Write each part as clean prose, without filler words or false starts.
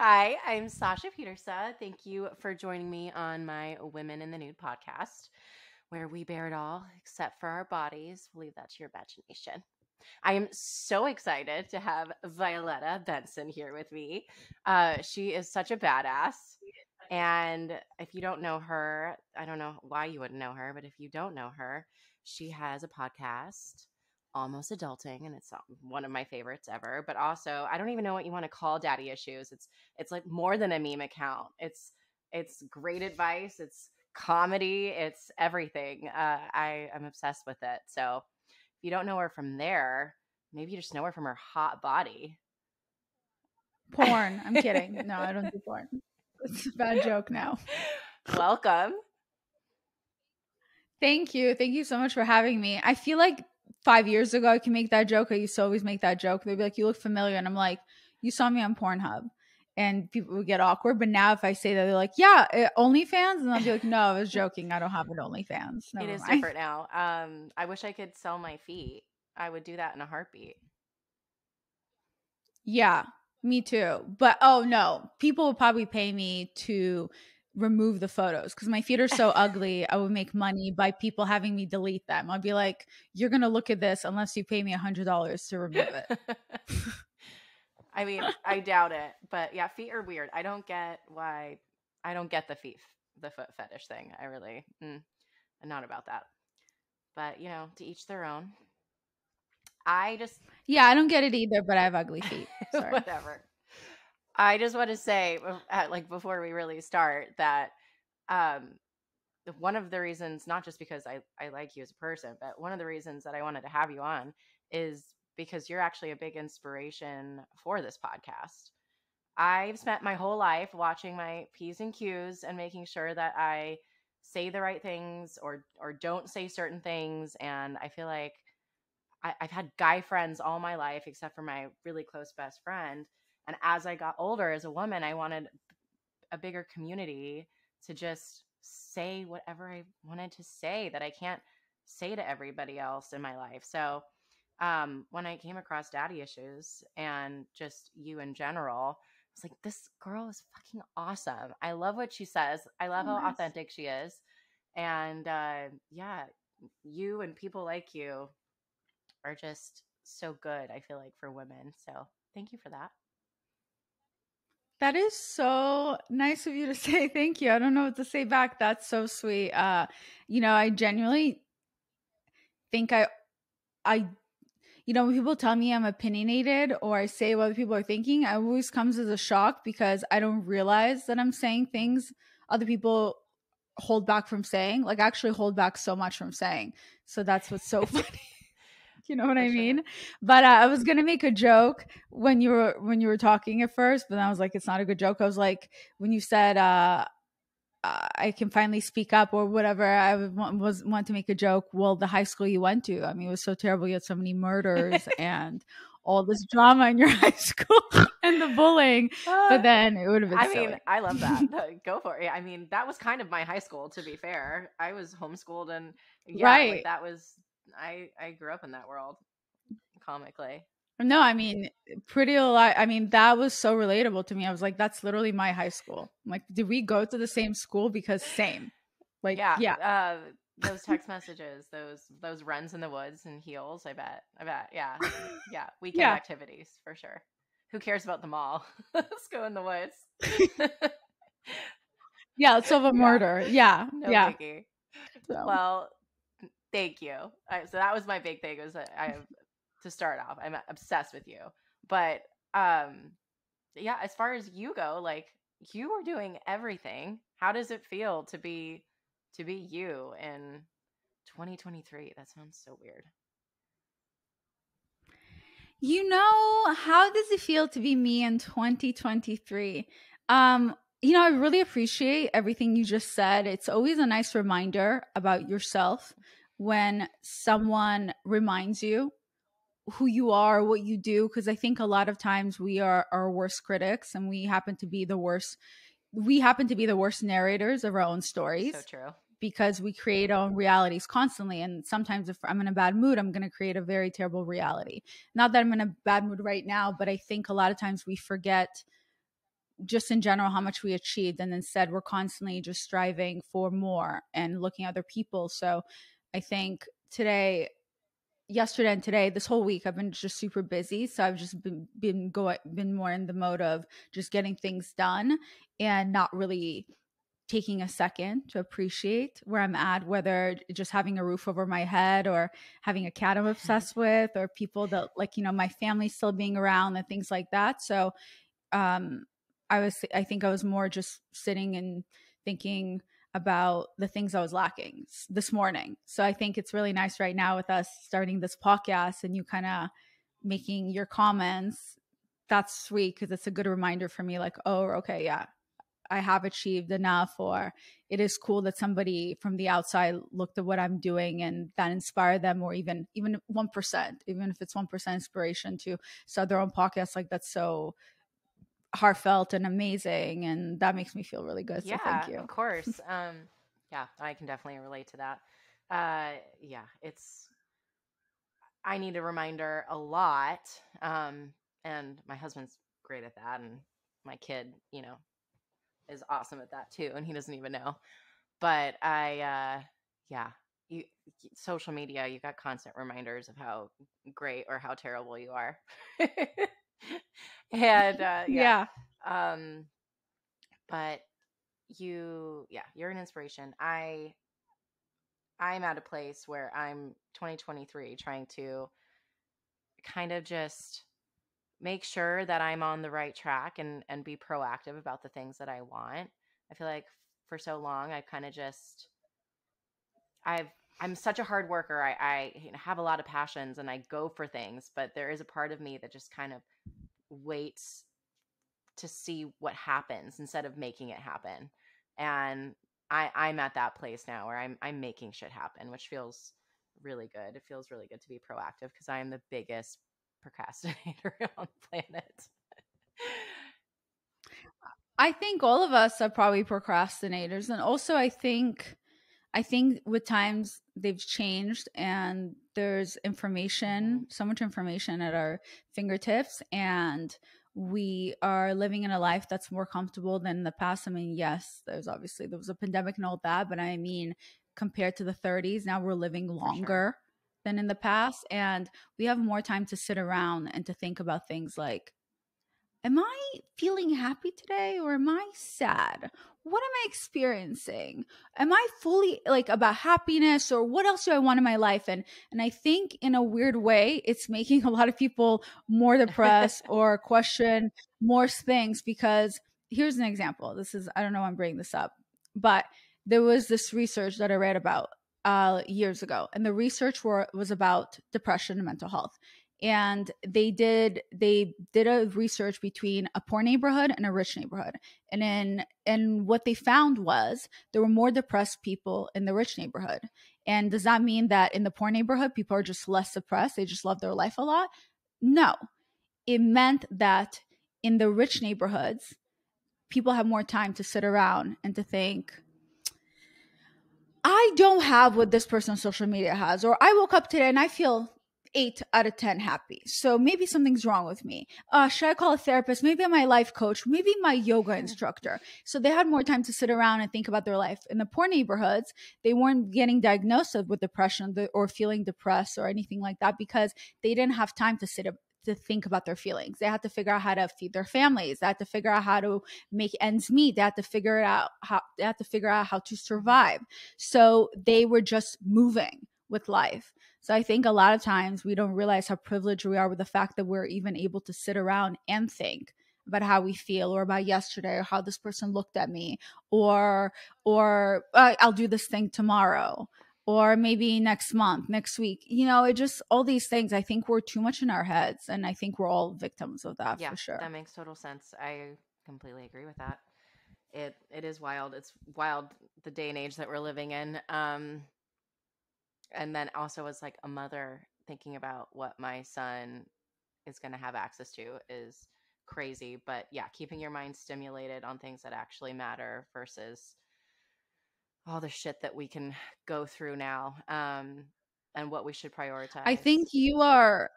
Hi, I'm Sasha Petersa. Thank you for joining me on my Women in the Nude podcast, where we bear it all except for our bodies. We'll leave that to your imagination. I am so excited to have Violetta Benson here with me. She is such a badass. And if you don't know her, I don't know why you wouldn't know her, but if you don't know her, she has a podcast, Almost Adulting, and it's one of my favorites ever. But also, I don't even know what you want to call Daddy Issues. It's like more than a meme account. It's great advice. It's comedy. It's everything. I am obsessed with it. So if you don't know her from there, maybe you just know her from her hot body. Porn. I'm kidding. No, I don't do porn. It's a bad joke now. Welcome. Thank you. Thank you so much for having me. I feel like 5 years ago I can make that joke. I used to always make that joke. They'd be like, you look familiar. And I'm like, you saw me on Pornhub. And people would get awkward. But now if I say that, they're like, yeah, OnlyFans? And I'll be like, no, I was joking. I don't have an OnlyFans. It is different now. I wish I could sell my feet. I would do that in a heartbeat. Yeah, me too. But oh no, people would probably pay me to remove the photos because my feet are so ugly. I would make money by people having me delete them. I'd be like, you're going to look at this unless you pay me $100 to remove it. I mean, I doubt it. But yeah, feet are weird. I don't get the foot fetish thing. I really, I'm not about that. But, to each their own. Yeah, I don't get it either, but I have ugly feet. Sorry. Whatever. I just want to say, before we really start, that one of the reasons, not just because I like you as a person, but one of the reasons that I wanted to have you on is because you're actually a big inspiration for this podcast. I've spent my whole life watching my P's and Q's and making sure that I say the right things or don't say certain things. And I feel like I've had guy friends all my life, except for my really close best friend. And as I got older as a woman, I wanted a bigger community to just say whatever I wanted to say that I can't say to everybody else in my life. So when I came across Daddy Issues and just you in general, I was like, this girl is fucking awesome. I love what she says. I love how authentic she is. And yeah, you and people like you are just so good, I feel like, for women. So thank you for that. That is so nice of you to say. Thank you. I don't know what to say back. That's so sweet. I genuinely think I when people tell me I'm opinionated or I say what other people are thinking, it always comes as a shock because I don't realize that I'm saying things other people hold back from saying, like actually hold back so much from saying. So that's what's so funny. You know what I mean? But I was gonna make a joke when you were talking at first, but then I was like, it's not a good joke. I was like, when you said I can finally speak up or whatever, I want to make a joke. Well, the high school you went to, I mean, it was so terrible. You had so many murders and all this drama in your high school and the bullying. But then it would have been silly. I love that. Go for it. I mean, that was kind of my high school, to be fair. I was homeschooled and right. that was I grew up in that world comically. No, I mean, pretty a lot. I mean, that was so relatable to me. I was like, that's literally my high school. I'm like, did we go to the same school? Because same. Like, yeah. Those text messages, those runs in the woods and heels, I bet. Yeah. Yeah. Weekend activities for sure. Who cares about the mall? Let's go in the woods. Yeah, let's solve a murder. Yeah. No biggie. So. Well, thank you. So that was my big thing, was that to start off, I'm obsessed with you. But yeah, as far as you go, like, you are doing everything. How does it feel to be you in 2023? That sounds so weird. How does it feel to be me in 2023? I really appreciate everything you just said. It's always a nice reminder about yourself when someone reminds you who you are, what you do, because I think a lot of times we are our worst critics and we happen to be the worst narrators of our own stories. So true. Because we create our own realities constantly. And sometimes if I'm in a bad mood, I'm going to create a very terrible reality. Not that I'm in a bad mood right now, but I think a lot of times we forget just in general how much we achieved, and instead we're constantly just striving for more and looking at other people. So I think yesterday and today, this whole week, I've been just super busy. So I've just been more in the mode of just getting things done and not really taking a second to appreciate where I'm at, whether just having a roof over my head or having a cat I'm obsessed with, or people that, like, my family still being around and things like that. So um I think I was more just sitting and thinking about the things I was lacking this morning. So I think it's really nice right now with us starting this podcast and you kind of making your comments. That's sweet because it's a good reminder for me, like, oh, okay, yeah, I have achieved enough, or it is cool that somebody from the outside looked at what I'm doing and that inspired them, or even 1%, even if it's 1% inspiration to start their own podcast. Like, that's so heartfelt and amazing, and that makes me feel really good. So thank Yeah, you. of course. Yeah, I can definitely relate to that. Yeah, I need a reminder a lot. And my husband's great at that, and my kid, is awesome at that too, and he doesn't even know. But yeah, you social media, you got constant reminders of how great or how terrible you are. And yeah, Yeah. um, but yeah, you're an inspiration. I'm at a place where I'm 2023 trying to kind of just make sure that I'm on the right track and be proactive about the things that I want. I feel like for so long I've kind of just I've I'm such a hard worker. I have a lot of passions and I go for things, but there is a part of me that just kind of waits to see what happens instead of making it happen. And I'm at that place now where I'm making shit happen, which feels really good. It feels really good to be proactive because I am the biggest procrastinator on the planet. I think all of us are probably procrastinators. And also I think with times they've changed and there's Hmm. so much information at our fingertips, and we are living in a life that's more comfortable than the past. I mean, yes, there was a pandemic and all that, but I mean, compared to the 30s, now we're living For sure. longer than in the past, and we have more time to sit around and to think about things like, am I feeling happy today or am I sad? What am I experiencing? Am I fully like about happiness, or what else do I want in my life? And I think in a weird way, it's making a lot of people more depressed or question more things, because here's an example. I don't know why I'm bringing this up, but there was this research that I read about years ago, and the research was about depression and mental health. And they did a research between a poor neighborhood and a rich neighborhood, and what they found was there were more depressed people in the rich neighborhood. And does that mean that in the poor neighborhood people are just less depressed, they just love their life a lot? No, it meant that in the rich neighborhoods people have more time to sit around and to think, I don't have what this person on social media has, or I woke up today and I feel 8 out of 10 happy. So maybe something's wrong with me. Should I call a therapist? Maybe my life coach, maybe my yoga instructor. So they had more time to sit around and think about their life. In the poor neighborhoods, they weren't getting diagnosed with depression or feeling depressed or anything like that, because they didn't have time to to think about their feelings. They had to figure out how to feed their families. They had to figure out how to make ends meet. They had to figure out how to Hmm. survive. So they were just moving with life. So I think a lot of times we don't realize how privileged we are with the fact that we're even able to sit around and think about how we feel, or about yesterday, or how this person looked at me, or I'll do this thing tomorrow, or maybe next month, next week. It just, all these things, I think we're too much in our heads, and I think we're all victims of that Yeah, for sure. that makes total sense. I completely agree with that. It is wild. It's wild the day and age that we're living in. And then also as like a mother thinking about what my son is going to have access to is crazy. But yeah, keeping your mind stimulated on things that actually matter versus all the shit that we can go through now, and what we should I prioritize. think you are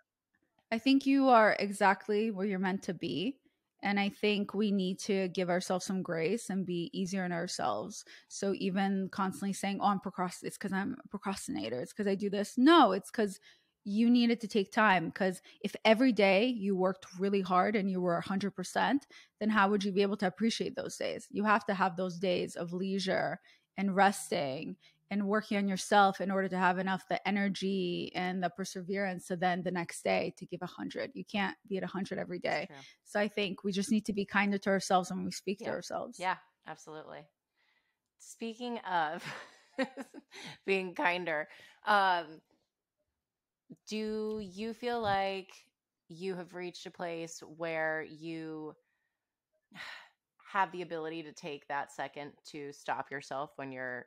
I think you are exactly where you're meant to be. And I think we need to give ourselves some grace and be easier on ourselves. So even constantly saying, oh, I'm procrastinating, it's because I'm a procrastinator, it's because I do this. No, it's because you needed to take time. Because if every day you worked really hard and you were 100%, then how would you be able to appreciate those days? You have to have those days of leisure and resting and working on yourself in order to have enough the energy and the perseverance to then the next day to give 100. You can't be at 100 every day. So I think we just need to be kinder to ourselves when we speak to ourselves. Yeah, absolutely. Speaking of being kinder, do you feel like you have reached a place where you have the ability to take that second to stop yourself when you're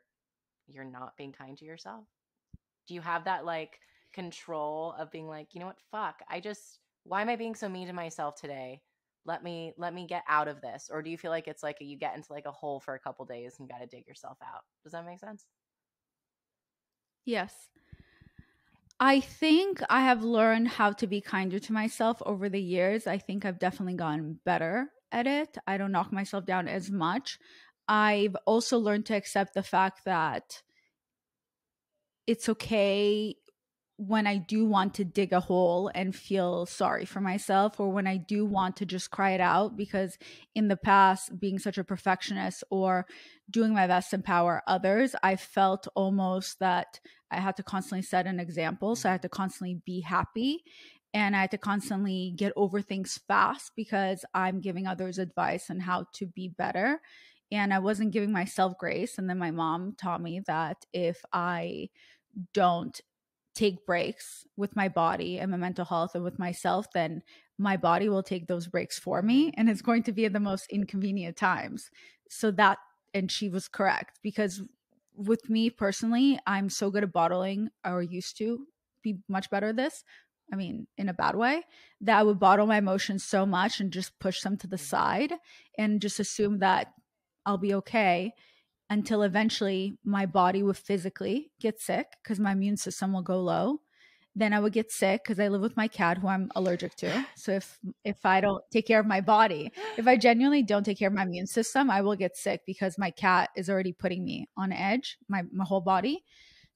not being kind to yourself? Do you have that like control of being like, you know what, fuck, why am I being so mean to myself today? Let me get out of this. Or do you feel like it's like you get into like a hole for a couple days and you got to dig yourself out? Does that make sense? Yes. I think I have learned how to be kinder to myself over the years. I think I've definitely gotten better at it. I don't knock myself down as much. I've also learned to accept the fact that it's okay when I do want to dig a hole and feel sorry for myself, or when I do want to just cry it out, because in the past, being such a perfectionist or doing my best to empower others, I felt almost that I had to constantly set an example. So I had to constantly be happy and I had to constantly get over things fast because I'm giving others advice on how to be better. And I wasn't giving myself grace. And then my mom taught me that if I don't take breaks with my body and my mental health and with myself, then my body will take those breaks for me. And it's going to be at the most inconvenient times. So that, and she was correct, because with me personally, I'm so good at bottling, or used to be much better at this. I mean, in a bad way, that I would bottle my emotions so much and just push them to the side and just assume that I'll be okay, until eventually my body would physically get sick because my immune system will go low. Then I would get sick because I live with my cat who I'm allergic to. So if I don't take care of my body, if I genuinely don't take care of my immune system, I will get sick because my cat is already putting me on edge, my whole body.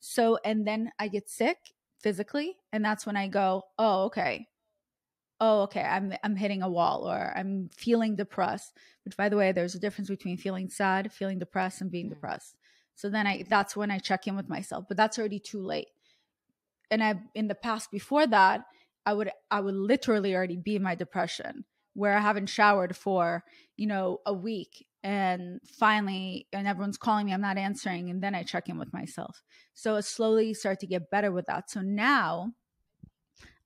So, and then I get sick physically, and that's when I go, oh, okay, I'm hitting a wall, or I'm feeling depressed. Which, by the way, there's a difference between feeling sad, feeling depressed, and being depressed. So then that's when I check in with myself, but that's already too late. And in the past before that, I would literally already be in my depression, where I haven't showered for, a week, and finally, and everyone's calling me, I'm not answering, and then I check in with myself. So it slowly started to get better with that. So now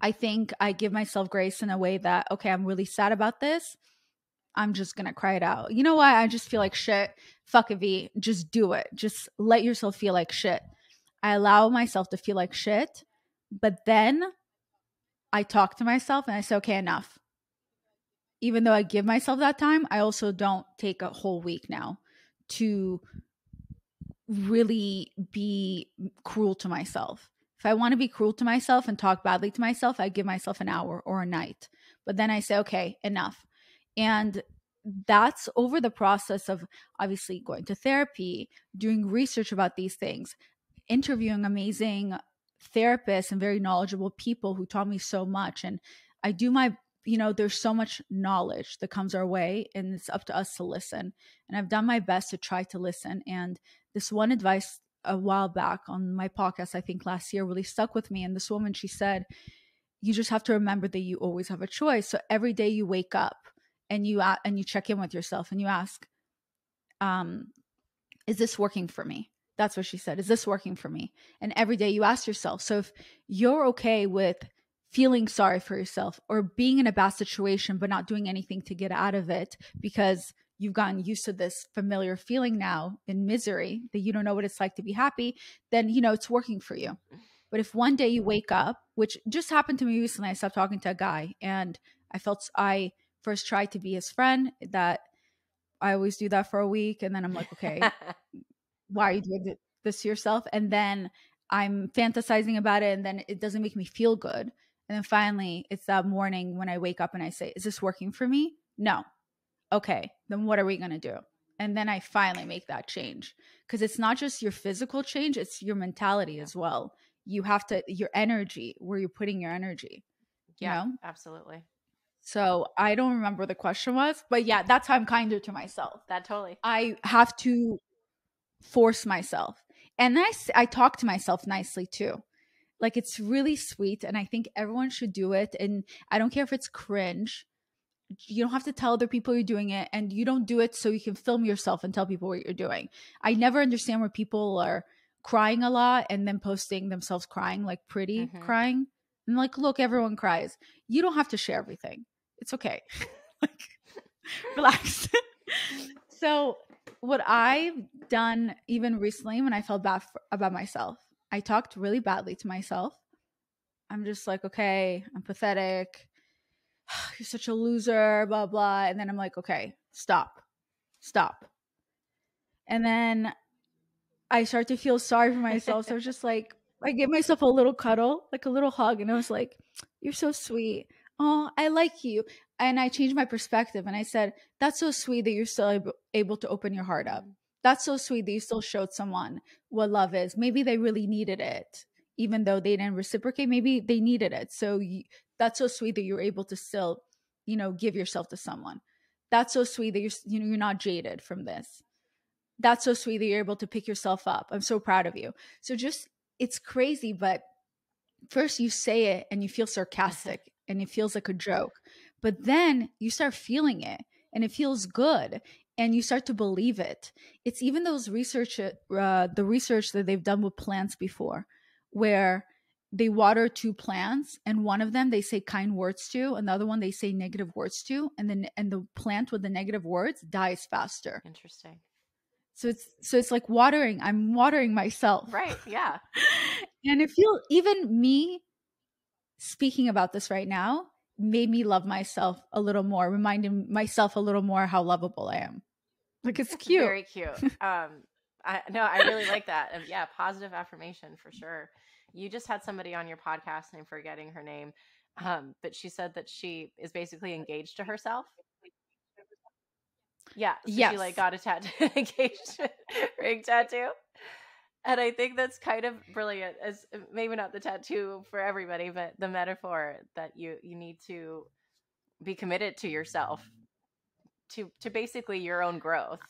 I think I give myself grace in a way that, okay, I'm really sad about this. I'm just going to cry it out. You know what? I just feel like shit. Fuck it, V. Just do it. Just let yourself feel like shit. I allow myself to feel like shit, but then I talk to myself and I say, okay, enough. Even though I give myself that time, I also don't take a whole week now to really be cruel to myself. If I want to be cruel to myself and talk badly to myself, I give myself an hour or a night. But then I say, okay, enough. And that's over the process of obviously going to therapy, doing research about these things, interviewing amazing therapists and very knowledgeable people who taught me so much. And I do my, there's so much knowledge that comes our way, and it's up to us to listen. And I've done my best to try to listen. And this one advice a while back on my podcast, I think last year, really stuck with me. And this woman, she said, you just have to remember that you always have a choice. So every day you wake up and you check in with yourself and you ask, is this working for me? That's what she said. Is this working for me? And every day you ask yourself. So if you're okay with feeling sorry for yourself or being in a bad situation, but not doing anything to get out of it because you've gotten used to this familiar feeling now in misery that you don't know what it's like to be happy, then, it's working for you. But if one day you wake up, which just happened to me recently, I stopped talking to a guy and I first tried to be his friend. That I always do that for a week. And then I'm like, okay, why are you doing this to yourself? And then I'm fantasizing about it, and then it doesn't make me feel good. And then finally, it's that morning when I wake up and I say, is this working for me? No. okay, then what are we going to do? And then I finally make that change, because it's not just your physical change, it's your mentality as well. You have to, your energy, where you're putting your energy, you Yeah, know? absolutely. So I don't remember what the question was, but yeah, that's how I'm kinder to myself. That totally. I have to force myself. And I talk to myself nicely too. Like, it's really sweet. And I think everyone should do it. And I don't care if it's cringe. You don't have to tell other people you're doing it. And you don't do it so you can film yourself and tell people what you're doing. I never understand where people are crying a lot and then posting themselves crying, like pretty crying. And like, look, everyone cries. You don't have to share everything. It's okay. Like, relax. So what I've done even recently, when I felt bad about myself, I talked really badly to myself. I'm just like, okay, I'm pathetic. You're such a loser, blah, blah. And then I'm like, okay, stop. And then I start to feel sorry for myself. So I was just like, I gave myself a little cuddle, like a little hug. And I was like, you're so sweet. Oh, I like you. And I changed my perspective. And I said, that's so sweet that you're still able to open your heart up. That's so sweet that you still showed someone what love is. Maybe they really needed it, even though they didn't reciprocate. Maybe they needed it. So that's so sweet that you're able to still, give yourself to someone. That's so sweet that you're not jaded from this. That's so sweet that you're able to pick yourself up. I'm so proud of you. So just, it's crazy, but first you say it and you feel sarcastic and it feels like a joke, but then you start feeling it and it feels good and you start to believe it. It's even those the research that they've done with plants before, where they water two plants and one of them they say kind words to, another one they say negative words to, and the plant with the negative words dies faster. Interesting. So it's like watering. I'm watering myself. Right. Yeah. And it feels, even me speaking about this right now made me love myself a little more, reminding myself a little more how lovable I am. Like, it's cute. Very cute. I really like that. Yeah, positive affirmation for sure. You just had somebody on your podcast, and I'm forgetting her name, but she said that she is basically engaged to herself. Yeah, so Yes. she like got a tattoo, engagement ring tattoo, and I think that's kind of brilliant. As maybe not the tattoo for everybody, but the metaphor that you need to be committed to yourself, to basically your own growth.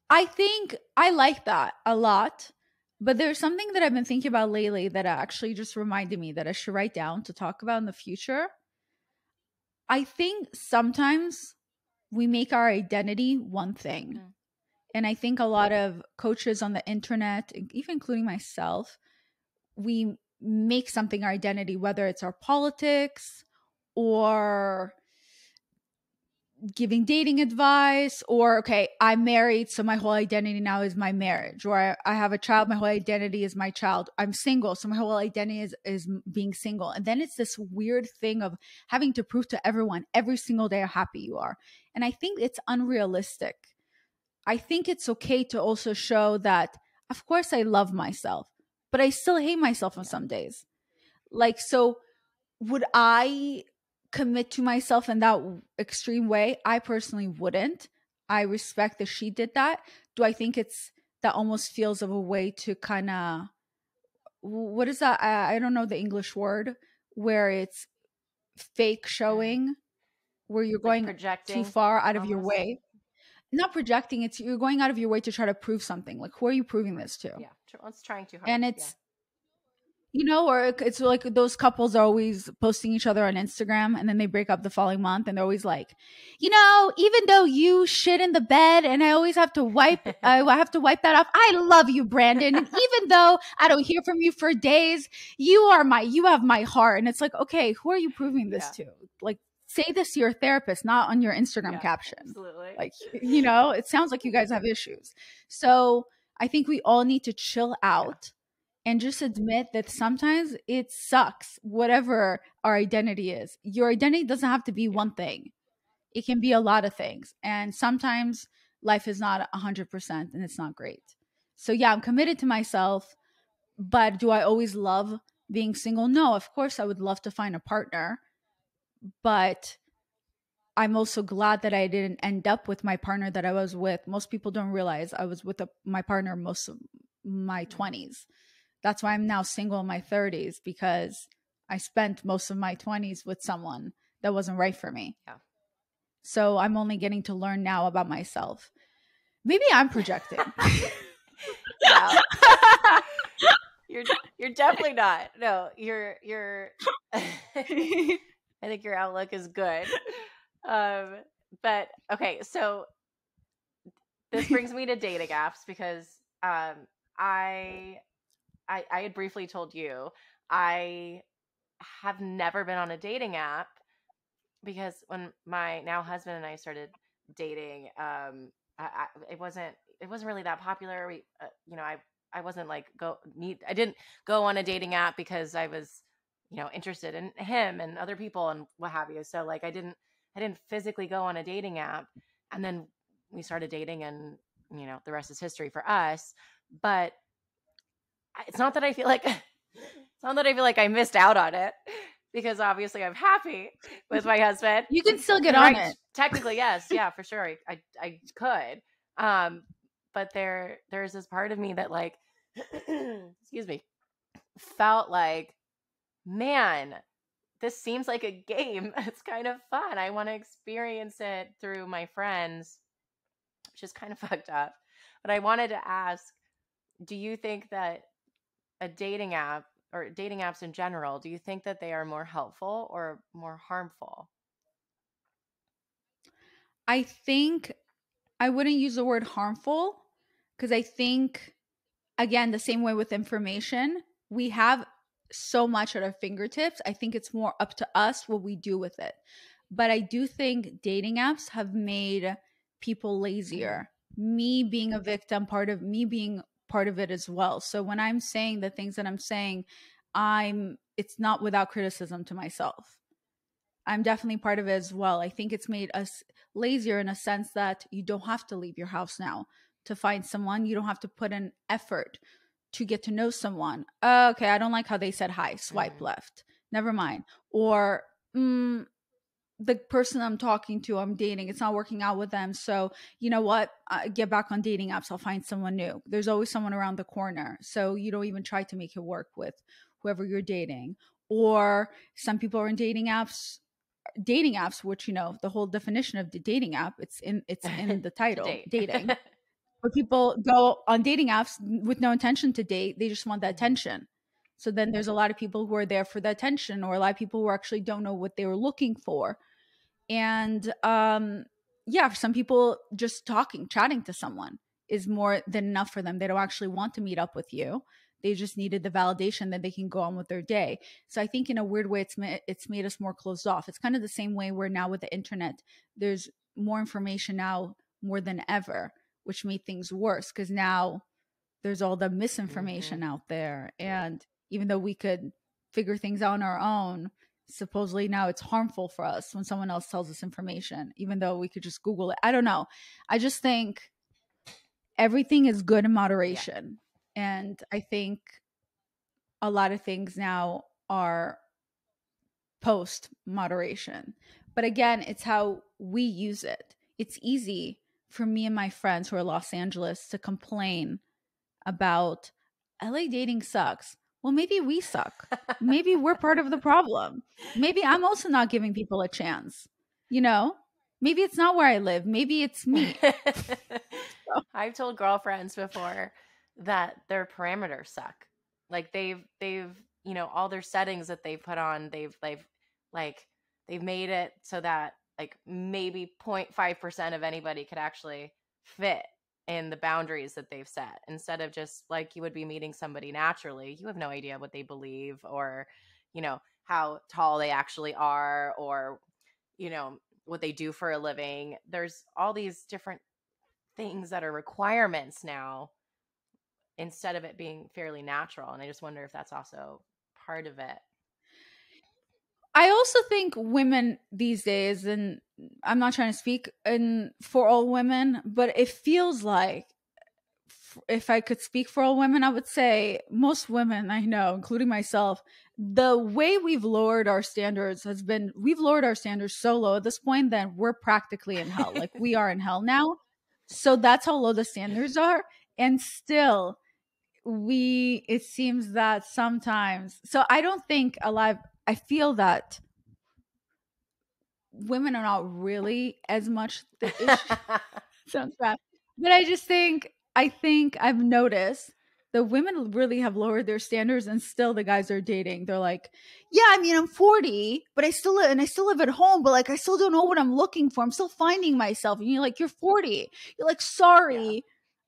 I think I like that a lot, but there's something that I've been thinking about lately that actually just reminded me that I should write down to talk about in the future. I think sometimes we make our identity one thing. And I think a lot of coaches on the internet, even including myself, we make something our identity, whether it's our politics or giving dating advice, or, okay, I'm married, so my whole identity now is my marriage, or I have a child, my whole identity is my child. I'm single, so my whole identity is being single. And then it's this weird thing of having to prove to everyone every single day how happy you are. And I think it's unrealistic. I think it's okay to also show that, of course, I love myself, but I still hate myself on some days. Like, so would I commit to myself in that extreme way? I personally wouldn't. I respect that she did that. Do I think that almost feels of a way to kind of, what is that? I don't know the English word, where it's fake showing, where you're going projecting too far out of almost. your way. Not projecting, it's you're going out of your way to try to prove something. Like, who are you proving this to? Yeah, it's trying too hard. And it's, or it's like those couples are always posting each other on Instagram and then they break up the following month and they're always like, even though you shit in the bed and I always have to I have to wipe that off, I love you, Brandon. And even though I don't hear from you for days, you have my heart. And it's like, okay, who are you proving this to? Like, say this to your therapist, not on your Instagram caption. Absolutely. Like, it sounds like you guys have issues. So I think we all need to chill out. And just admit that sometimes it sucks, whatever our identity is. Your identity doesn't have to be one thing. It can be a lot of things. And sometimes life is not 100% and it's not great. So yeah, I'm committed to myself. But do I always love being single? No, of course I would love to find a partner. But I'm also glad that I didn't end up with my partner that I was with. Most people don't realize I was with my partner most of my 20s. That's why I'm now single in my 30s, because I spent most of my 20s with someone that wasn't right for me. Yeah. So I'm only getting to learn now about myself. Maybe I'm projecting. No. You're definitely not. No, you're I think your outlook is good. But okay, so this brings me to dating apps because I had briefly told you I have never been on a dating app because when my now husband and I started dating, it wasn't really that popular. I wasn't like I didn't go on a dating app because I was interested in him and other people and what have you. So like I didn't physically go on a dating app, and then we started dating, and the rest is history for us. But it's not that I feel like I missed out on it, because obviously I'm happy with my husband. You can still get on it. Technically, yes. Yeah, for sure. I could. But there's this part of me that like, excuse me, felt like, man, this seems like a game. It's kind of fun. I want to experience it through my friends, which is kind of fucked up. But I wanted to ask, do you think that a dating app, or dating apps in general, do you think that they are more helpful or more harmful? I think I wouldn't use the word harmful, because I think, again, the same way with information, we have so much at our fingertips. I think it's more up to us what we do with it. But I do think dating apps have made people lazier. Me being a victim, being part of it as well. So when I'm saying the things that I'm saying, it's not without criticism to myself. I'm definitely part of it as well. I think it's made us lazier in a sense that you don't have to leave your house now to find someone. You don't have to put an effort to get to know someone. Okay, I don't like how they said hi. Swipe left. Never mind. Or the person I'm talking to, I'm dating, it's not working out with them. So you know what? Get back on dating apps. I'll find someone new. There's always someone around the corner. So you don't even try to make it work with whoever you're dating. Or some people are in dating apps, which the whole definition of the dating app, it's in the title, dating. But people go on dating apps with no intention to date. They just want that attention. So then there's a lot of people who are there for the attention, or a lot of people who actually don't know what they were looking for. And for some people, just chatting to someone is more than enough for them. They don't actually want to meet up with you. They just needed the validation that they can go on with their day. So I think in a weird way, it's made us more closed off. It's kind of the same way where now with the internet, there's more information now more than ever, which made things worse, because now there's all the misinformation out there. And even though we could figure things out on our own, supposedly now it's harmful for us when someone else tells us information, even though we could just Google it. I don't know. I just think everything is good in moderation. Yeah. And I think a lot of things now are post moderation. But again, it's how we use it. It's easy for me and my friends who are Los Angeles to complain about LA dating sucks. Well, maybe we suck. Maybe we're part of the problem. Maybe I'm also not giving people a chance. Maybe it's not where I live. Maybe it's me. I've told girlfriends before that their parameters suck. Like they've all their settings that they put on, they've made it so that like maybe 0.5% of anybody could actually fit in the boundaries that they've set, instead of just like you would be meeting somebody naturally. You have no idea what they believe, or how tall they actually are, or what they do for a living. There's all these different things that are requirements now, instead of it being fairly natural. And I just wonder if that's also part of it. I also think women these days, and I'm not trying to speak for all women, but it feels like if I could speak for all women, I would say most women I know, including myself, the way we've lowered our standards has been, we've lowered our standards so low at this point that we're practically in hell. Like we are in hell now. So that's how low the standards are. And still, it seems that sometimes, so I don't think I feel that women are not really as much the issue. Sounds bad. But I think I've noticed the women really have lowered their standards, and still the guys are dating. They're like, yeah, I mean, I'm 40, but I still live at home, but like I still don't know what I'm looking for. I'm still finding myself. And you're like, you're 40. You're like, sorry. Yeah.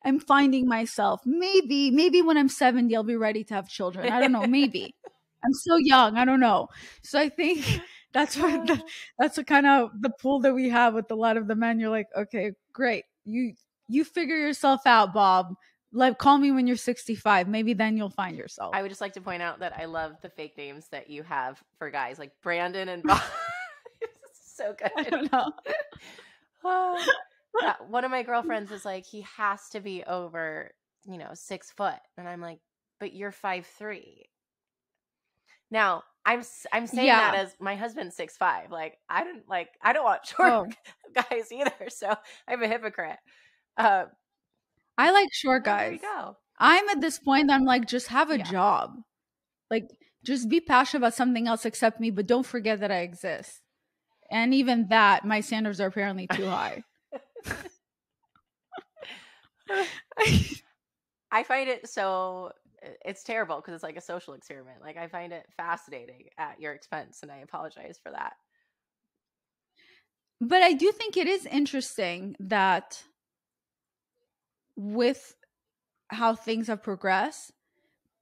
I'm finding myself. Maybe when I'm 70, I'll be ready to have children. I don't know. Maybe. I'm still young. I don't know. So I think that's what that's the kind of the pool that we have with a lot of the men. You're like, okay, great. You figure yourself out, Bob. Like, call me when you're 65. Maybe then you'll find yourself. I would just like to point out that I love the fake names that you have for guys, like Brandon and Bob. So good. I don't know. Yeah, one of my girlfriends is like, he has to be over, 6 foot, and I'm like, but you're 5'3". Now I'm saying that as my husband's 6'5". Like I don't want short guys either. So I'm a hypocrite. I like short guys. There you go. I'm at this point that I'm like, just have a job. Like, just be passionate about something else except me, but don't forget that I exist. And even that, my standards are apparently too high. I find it so, it's terrible because it's like a social experiment. Like I find it fascinating at your expense, and I apologize for that. But I do think it is interesting that with how things have progressed,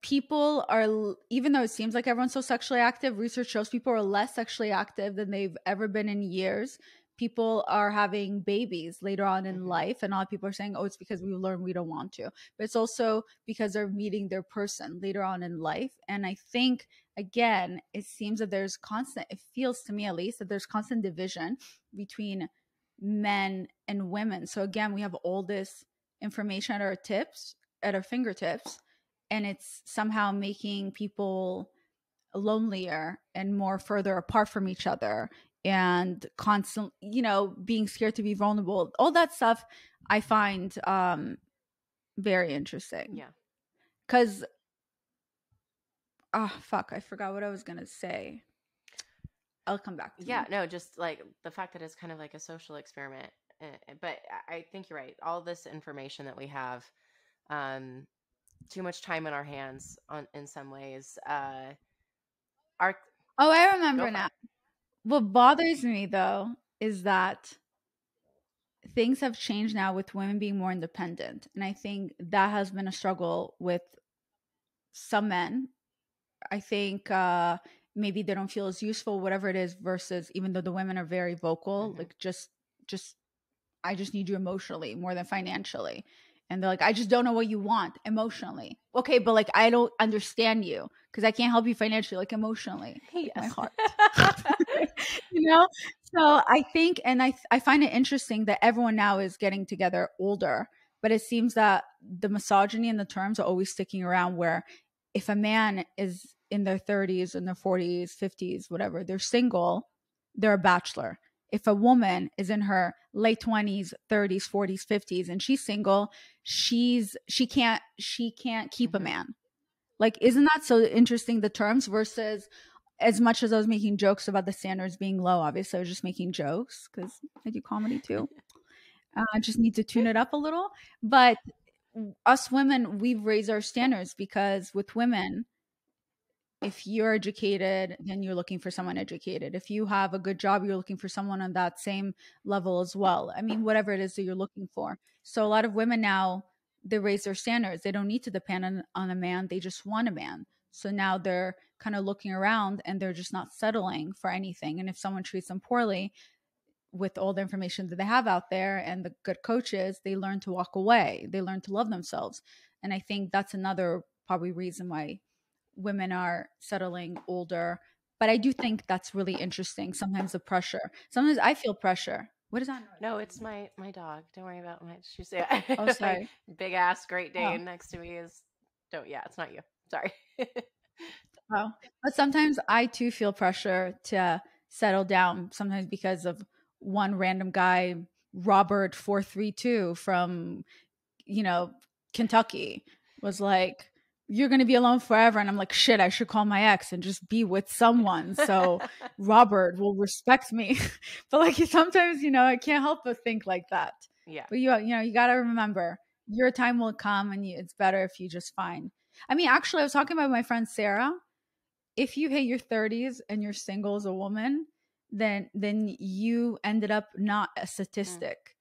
people are, even though it seems like everyone's so sexually active, research shows people are less sexually active than they've ever been in years. People are having babies later on in life, and a lot of people are saying, oh, it's because we learned we don't want to. But it's also because they're meeting their person later on in life. And I think, again, it seems that there's it feels to me at least, that there's constant division between men and women. So again, we have all this information at our fingertips, and it's somehow making people lonelier and more further apart from each other, and constant, being scared to be vulnerable. All that stuff I find very interesting. Yeah. Because I forgot what I was gonna say. I'll come back to yeah me. No, just like the fact that it's kind of like a social experiment. But I think you're right. All this information that we have, too much time in our hands in some ways. I remember now. What bothers me though is that things have changed now with women being more independent, and I think that has been a struggle with some men. I think maybe they don't feel as useful, whatever it is, versus even though the women are very vocal, like just I just need you emotionally more than financially. And they're like, I just don't know what you want emotionally. Okay, but like I don't understand you because I can't help you financially, like emotionally. Yes. My heart. So I think, and I find it interesting that everyone now is getting together older, but it seems that the misogyny and the terms are always sticking around, where if a man is in their 30s, in their 40s, 50s, whatever, they're single, they're a bachelor. If a woman is in her late 20s, 30s, 40s, 50s, and she's single, she can't keep a man. Like, isn't that so interesting, the terms? Versus, as much as I was making jokes about the standards being low, obviously I was just making jokes because I do comedy too. I just need to tune it up a little. But us women, we've raised our standards because with women, if you're educated, then you're looking for someone educated. If you have a good job, you're looking for someone on that same level as well. I mean, whatever it is that you're looking for. So a lot of women now, they raise their standards. They don't need to depend on a man. They just want a man. So now they're kind of looking around and they're just not settling for anything. And if someone treats them poorly, with all the information that they have out there and the good coaches, they learn to walk away. They learn to love themselves. And I think that's another probably reason why women are settling older. But I do think that's really interesting. Sometimes the pressure. Sometimes I feel pressure What is that noise? No, it's my dog. Don't worry about my. She's Oh, my sorry. big ass Great Oh, Dane next to me is. Don't. Yeah, it's not you. Sorry. oh. But sometimes I too feel pressure to settle down. Sometimes because of one random guy, Robert 432 from Kentucky, was like, "You're gonna be alone forever," and I'm like, "Shit, I should call my ex and just be with someone so Robert will respect me." But like sometimes, I can't help but think like that. Yeah. But you got to remember, your time will come, and it's better if you just find. I mean, actually, I was talking about my friend Sarah. If you hit your 30s and you're single as a woman, then you ended up not a Mm, statistic,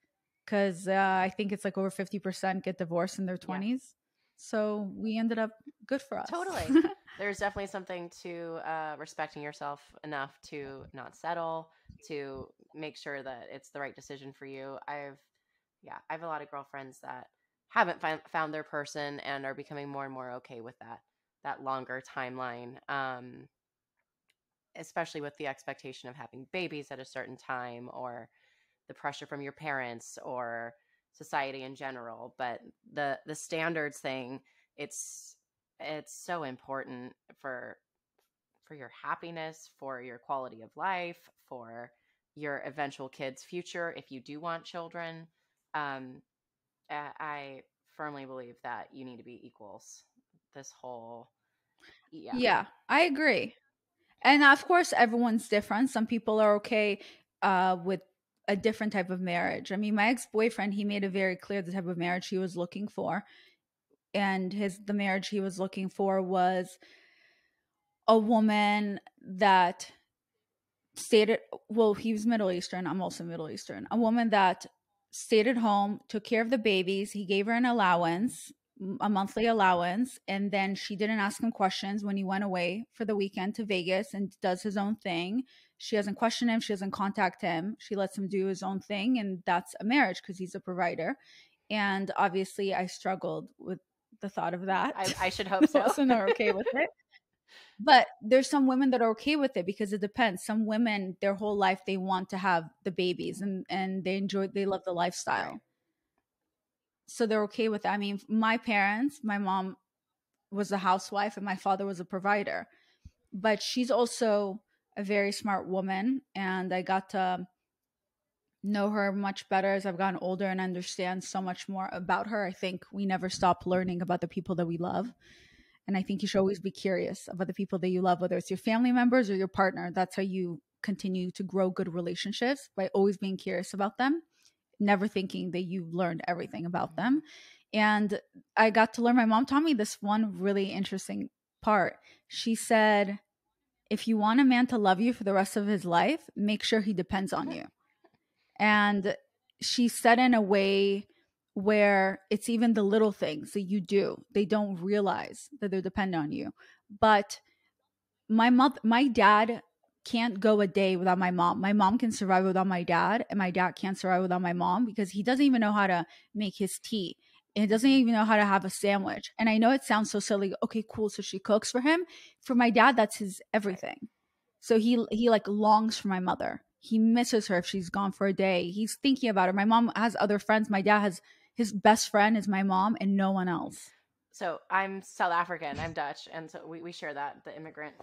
because I think it's like over 50% get divorced in their yeah. 20s. So we ended up good for us. Totally. There's definitely something to respecting yourself enough to not settle, to make sure that it's the right decision for you. I have a lot of girlfriends that haven't found their person and are becoming more and more okay with that longer timeline. Especially with the expectation of having babies at a certain time, or the pressure from your parents or society in general. But the standards thing, it's it's so important for your happiness, for your quality of life, for your eventual kids' future if you do want children. Um, I firmly believe that you need to be equals. This whole, yeah. Yeah, I agree. And of course, everyone's different. Some people are okay with a different type of marriage. I mean, my ex boyfriend, he made it very clear the type of marriage he was looking for, and the marriage he was looking for was a woman that stayed at well, he was Middle Eastern. I'm also Middle Eastern. A woman that stayed at home, took care of the babies. He gave her an allowance, a monthly allowance, and then she didn't ask him questions when he went away for the weekend to Vegas and does his own thing. She doesn't question him. She doesn't contact him. She lets him do his own thing, and that's a marriage because he's a provider. And obviously, I struggled with the thought of that. I should hope so. Most are okay with it. But there's some women that are okay with it because it depends. Some women, their whole life, they want to have the babies, and they love the Right. lifestyle. So they're okay with it. I mean, my parents, my mom was a housewife and my father was a provider, but she's also a very smart woman. And I got to know her much better as I've gotten older and understand so much more about her. I think we never stop learning about the people that we love. And I think you should always be curious about the people that you love, whether it's your family members or your partner. That's how you continue to grow good relationships, by always being curious about them, never thinking that you've learned everything about them. And I got to learn, my mom taught me this one really interesting part. She said, if you want a man to love you for the rest of his life, make sure he depends on you. And she said in a way where it's even the little things that you do, they don't realize that they're dependent on you. But my dad can't go a day without my mom. My mom can survive without my dad, and my dad can't survive without my mom because he doesn't even know how to make his tea. And he doesn't even know how to have a sandwich. And I know it sounds so silly. Okay, cool. So she cooks for him. For my dad, that's his Right. everything. So he like longs for my mother. He misses her if she's gone for a day. He's thinking about her. My mom has other friends. My dad has his best friend is my mom and no one else. So I'm South African, I'm Dutch, and so we share that, the immigrant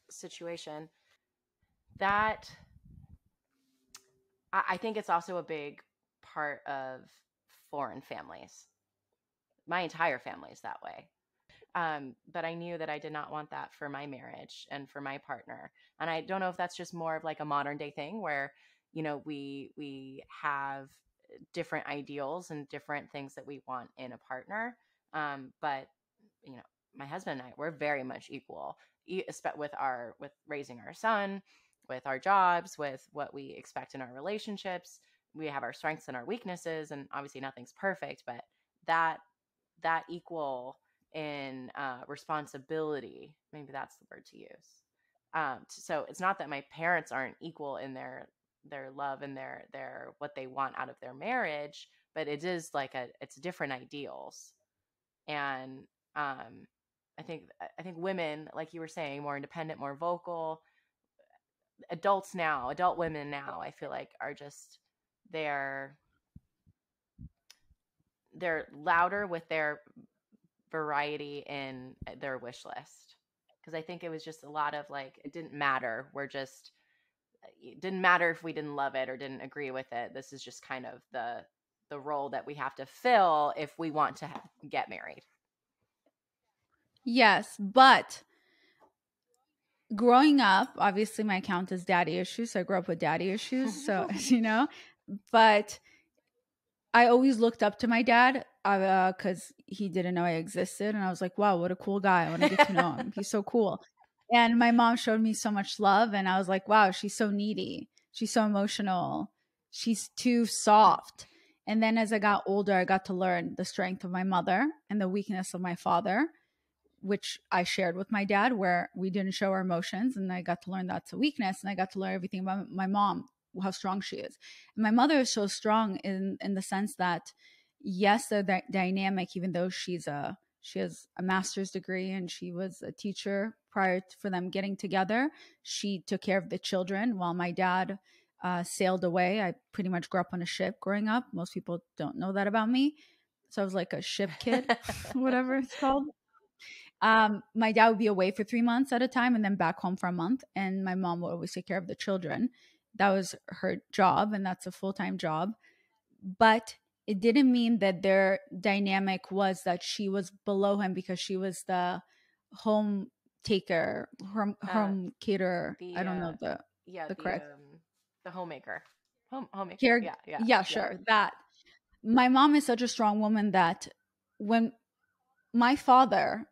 situation. That I think it's also a big part of foreign families. My entire family is that way. But I knew that I did not want that for my marriage and for my partner. And I don't know if that's just more of like a modern day thing where, we have different ideals and different things that we want in a partner. But you know, my husband and I, we're very much equal with raising our son, with our jobs, with what we expect in our relationships. We have our strengths and our weaknesses, and obviously nothing's perfect, but that that equal in responsibility, maybe that's the word to use. So it's not that my parents aren't equal in their love and their what they want out of their marriage, but it is like it's different ideals. And um, I think women, like you were saying, more independent, more vocal. Adult women now, I feel like are just they're louder with their variety in their wish list. Because I think it was just a lot of like, it didn't matter. It didn't matter if we didn't love it or didn't agree with it. This is just kind of the role that we have to fill if we want to get married. Yes, but growing up, obviously my account is daddy issues. So I grew up with daddy issues. So, you know, but I always looked up to my dad because he didn't know I existed. And I was like, wow, what a cool guy. I want to get to know him. He's so cool. And my mom showed me so much love. And I was like, wow, she's so needy. She's so emotional. She's too soft. And then as I got older, I got to learn the strength of my mother and the weakness of my father, which I shared with my dad, where we didn't show our emotions. And I got to learn that's a weakness. And I got to learn everything about my mom, how strong she is. And my mother is so strong in the sense that, yes, they're dynamic, even though she has a master's degree and she was a teacher prior for them getting together. She took care of the children while my dad sailed away. I pretty much grew up on a ship growing up. Most people don't know that about me. So I was like a ship kid, whatever it's called. My dad would be away for 3 months at a time and then back home for a month. And my mom would always take care of the children. That was her job, and that's a full-time job. But it didn't mean that their dynamic was that she was below him because she was the home taker, home caterer. I don't know the correct the homemaker. Homemaker. care. Yeah. Yeah, sure. That my mom is such a strong woman that when my father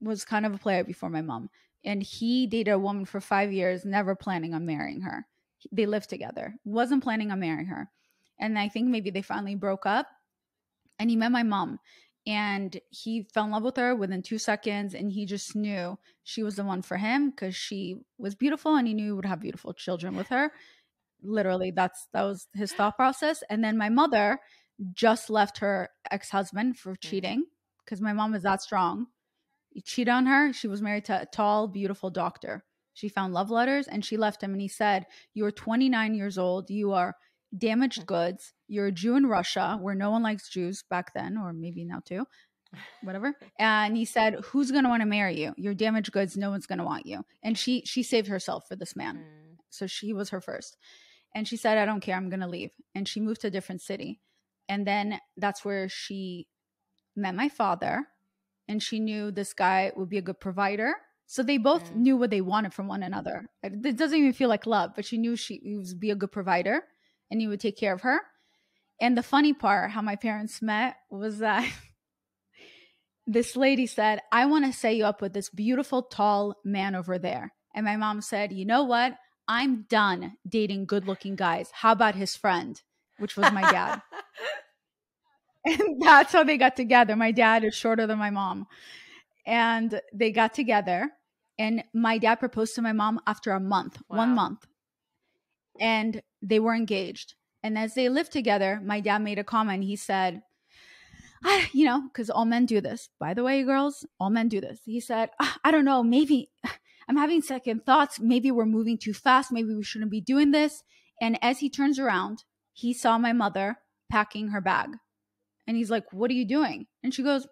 was kind of a player before my mom, and he dated a woman for 5 years, never planning on marrying her. They lived together, wasn't planning on marrying her. And I think maybe they finally broke up, and he met my mom, and he fell in love with her within 2 seconds. And he just knew she was the one for him because she was beautiful, and he knew he would have beautiful children with her. Literally, that was his thought process. And then my mother just left her ex-husband for cheating, because my mom is that strong. He cheated on her. She was married to a tall, beautiful doctor. She found love letters and she left him. And he said, "You are 29 years old. You are damaged goods. You're a Jew in Russia, where no one likes Jews back then, or maybe now too, whatever." And he said, "Who's going to want to marry you? You're damaged goods. No one's going to want you." And she saved herself for this man. So she was her first. And she said, "I don't care. I'm going to leave." And she moved to a different city. And then that's where she met my father. And she knew this guy would be a good provider. So they both knew what they wanted from one another. It doesn't even feel like love, but she knew he would be a good provider and he would take care of her. And the funny part, how my parents met, was that this lady said, "I want to set you up with this beautiful, tall man over there." And my mom said, "You know what? I'm done dating good-looking guys. How about his friend?" Which was my dad. And that's how they got together. My dad is shorter than my mom. And they got together. And my dad proposed to my mom after a month, Wow. 1 month. And they were engaged. And as they lived together, my dad made a comment. He said, because all men do this. By the way, girls, all men do this. He said, "I don't know, maybe I'm having second thoughts. Maybe we're moving too fast. Maybe we shouldn't be doing this." And as he turns around, he saw my mother packing her bag. And he's like, "What are you doing?" And she goes,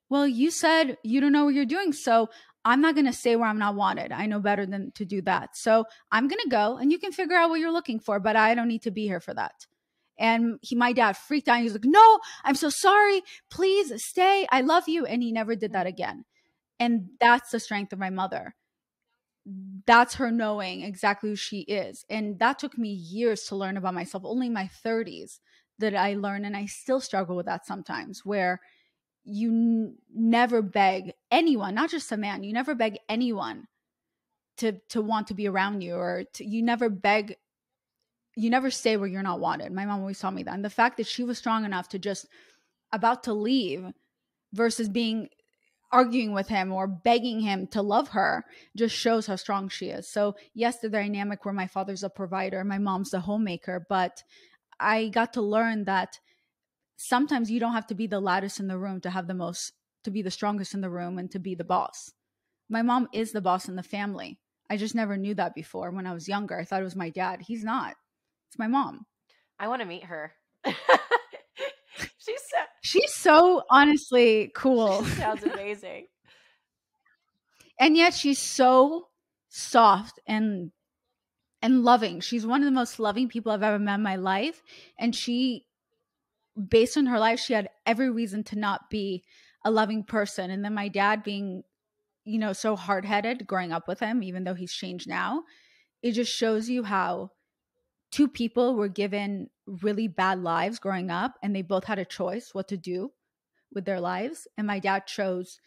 "Well, you said you don't know what you're doing. So I'm not going to stay where I'm not wanted. I know better than to do that. So I'm going to go and you can figure out what you're looking for, but I don't need to be here for that." And my dad freaked out. He's like, "No, I'm so sorry. Please stay. I love you." And he never did that again. And that's the strength of my mother. That's her knowing exactly who she is. And that took me years to learn about myself. Only in my 30s that I learned, and I still struggle with that sometimes, where you never beg anyone, not just a man, you never beg anyone to want to be around you, or you never beg, you never stay where you're not wanted. My mom always taught me that. And the fact that she was strong enough to just about to leave versus arguing with him or begging him to love her just shows how strong she is. So yes, the dynamic where my father's a provider, my mom's the homemaker, but I got to learn that sometimes you don't have to be the loudest in the room to be the strongest in the room and to be the boss. My mom is the boss in the family. I just never knew that before when I was younger. I thought it was my dad. He's not. It's my mom. I want to meet her. she's so She's so honestly she cool. sounds amazing. And yet she's so soft and loving. She's one of the most loving people I've ever met in my life. And she, based on her life, she had every reason to not be a loving person. And then my dad being, so hard-headed growing up with him, even though he's changed now, it just shows you how two people were given really bad lives growing up, and they both had a choice what to do with their lives. And my dad chose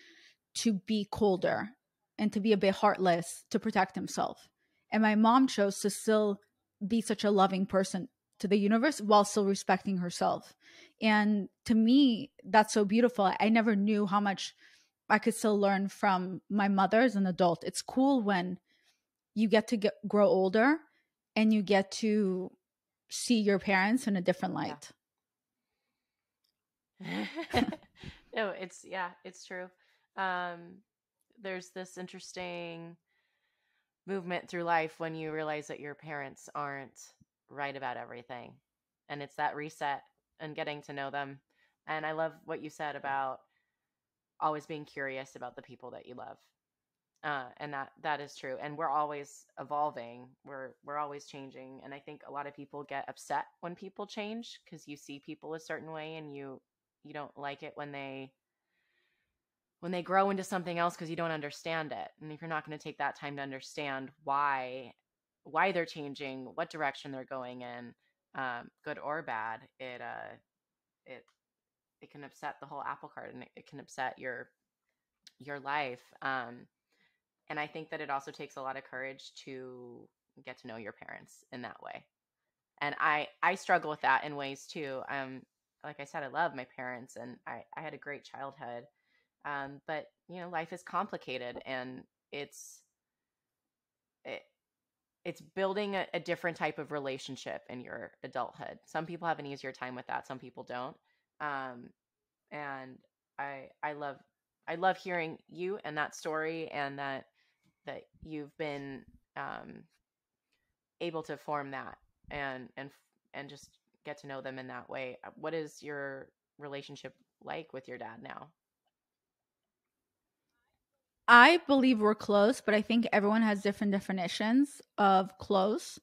to be colder and to be a bit heartless to protect himself. And my mom chose to still be such a loving person to the universe while still respecting herself. And to me, that's so beautiful. I never knew how much I could still learn from my mother as an adult. It's cool when you get to grow older and you get to see your parents in a different light. No, it's true. There's this interesting movement through life when you realize that your parents aren't right about everything. And it's that reset and getting to know them. And I love what you said about always being curious about the people that you love. And that is true. And we're always evolving. We're always changing. And I think a lot of people get upset when people change because you see people a certain way and you don't like it when they grow into something else because you don't understand it. And if you're not going to take that time to understand why they're changing, what direction they're going in, good or bad, it can upset the whole apple cart, and it can upset your life. And I think that it also takes a lot of courage to get to know your parents in that way. And I struggle with that in ways too. Like I said, I love my parents, and I had a great childhood. But life is complicated, and it's it, it's building a different type of relationship in your adulthood. Some people have an easier time with that. Some people don't. Um, and I love hearing you and that story, and that you've been um, able to form that and just get to know them in that way. What is your relationship like with your dad now? I believe we're close, but I think everyone has different definitions of close.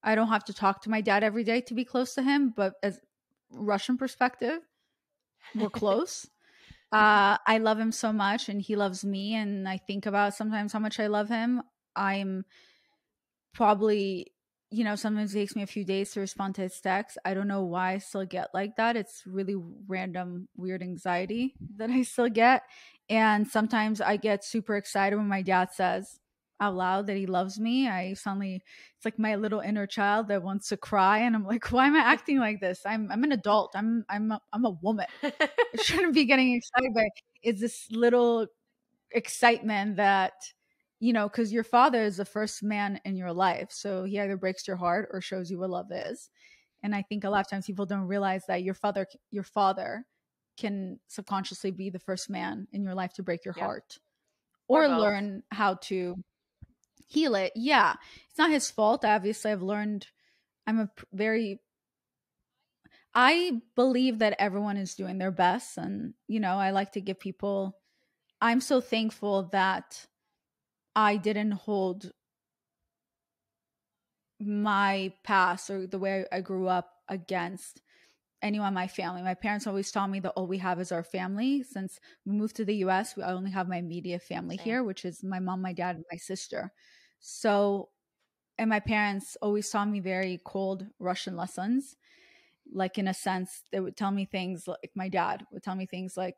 I don't have to talk to my dad every day to be close to him, but as Russian perspective, we're close. I love him so much and he loves me, and I think about sometimes how much I love him. I'm probably, sometimes it takes me a few days to respond to his text. I don't know why I still get like that. It's really random, weird anxiety that I still get. And sometimes I get super excited when my dad says out loud that he loves me. I suddenly, it's like my little inner child that wants to cry. And I'm like, why am I acting like this? I'm an adult. I'm a woman. I shouldn't be getting excited, but it's this little excitement that, because your father is the first man in your life, so he either breaks your heart or shows you what love is. And I think a lot of times people don't realize that your father can subconsciously be the first man in your life to break your Yep. heart Or or both. learn how to heal it. Yeah, it's not his fault. Obviously, I've learned. I believe that everyone is doing their best, and I like to give people. I'm so thankful that I didn't hold my past or the way I grew up against anyone in my family. My parents always taught me that all we have is our family. Since we moved to the US, I only have my immediate family Same. here, which is my mom, my dad, and my sister. So, and my parents always taught me very cold Russian lessons. Like, in a sense, they would tell me things like my dad would tell me things like,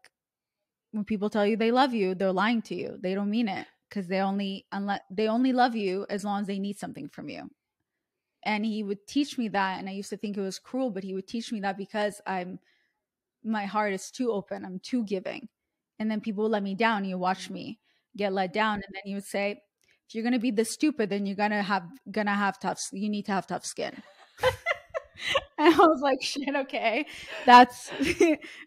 when people tell you they love you, they're lying to you. They don't mean it, because they only love you as long as they need something from you. And he would teach me that, and I used to think it was cruel, but he would teach me that because my heart is too open, I'm too giving. And then people would let me down. You watch me get let down, and then he would say, if you're gonna be this stupid, then you're gonna have tough, you need to have tough skin. And I was like, shit, okay, that's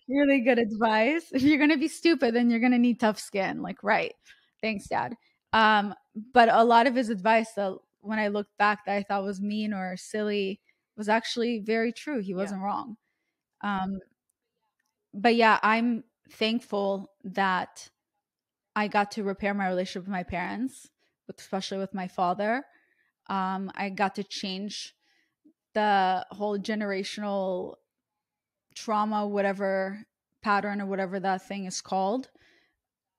really good advice. If you're gonna be stupid, then you're gonna need tough skin. Like, right, thanks, dad. But a lot of his advice that when I look back that I thought was mean or silly, was actually very true. He Yeah. wasn't wrong. But yeah, I'm thankful that I got to repair my relationship with my parents, especially with my father. I got to change the whole generational trauma, whatever pattern or whatever that thing is called.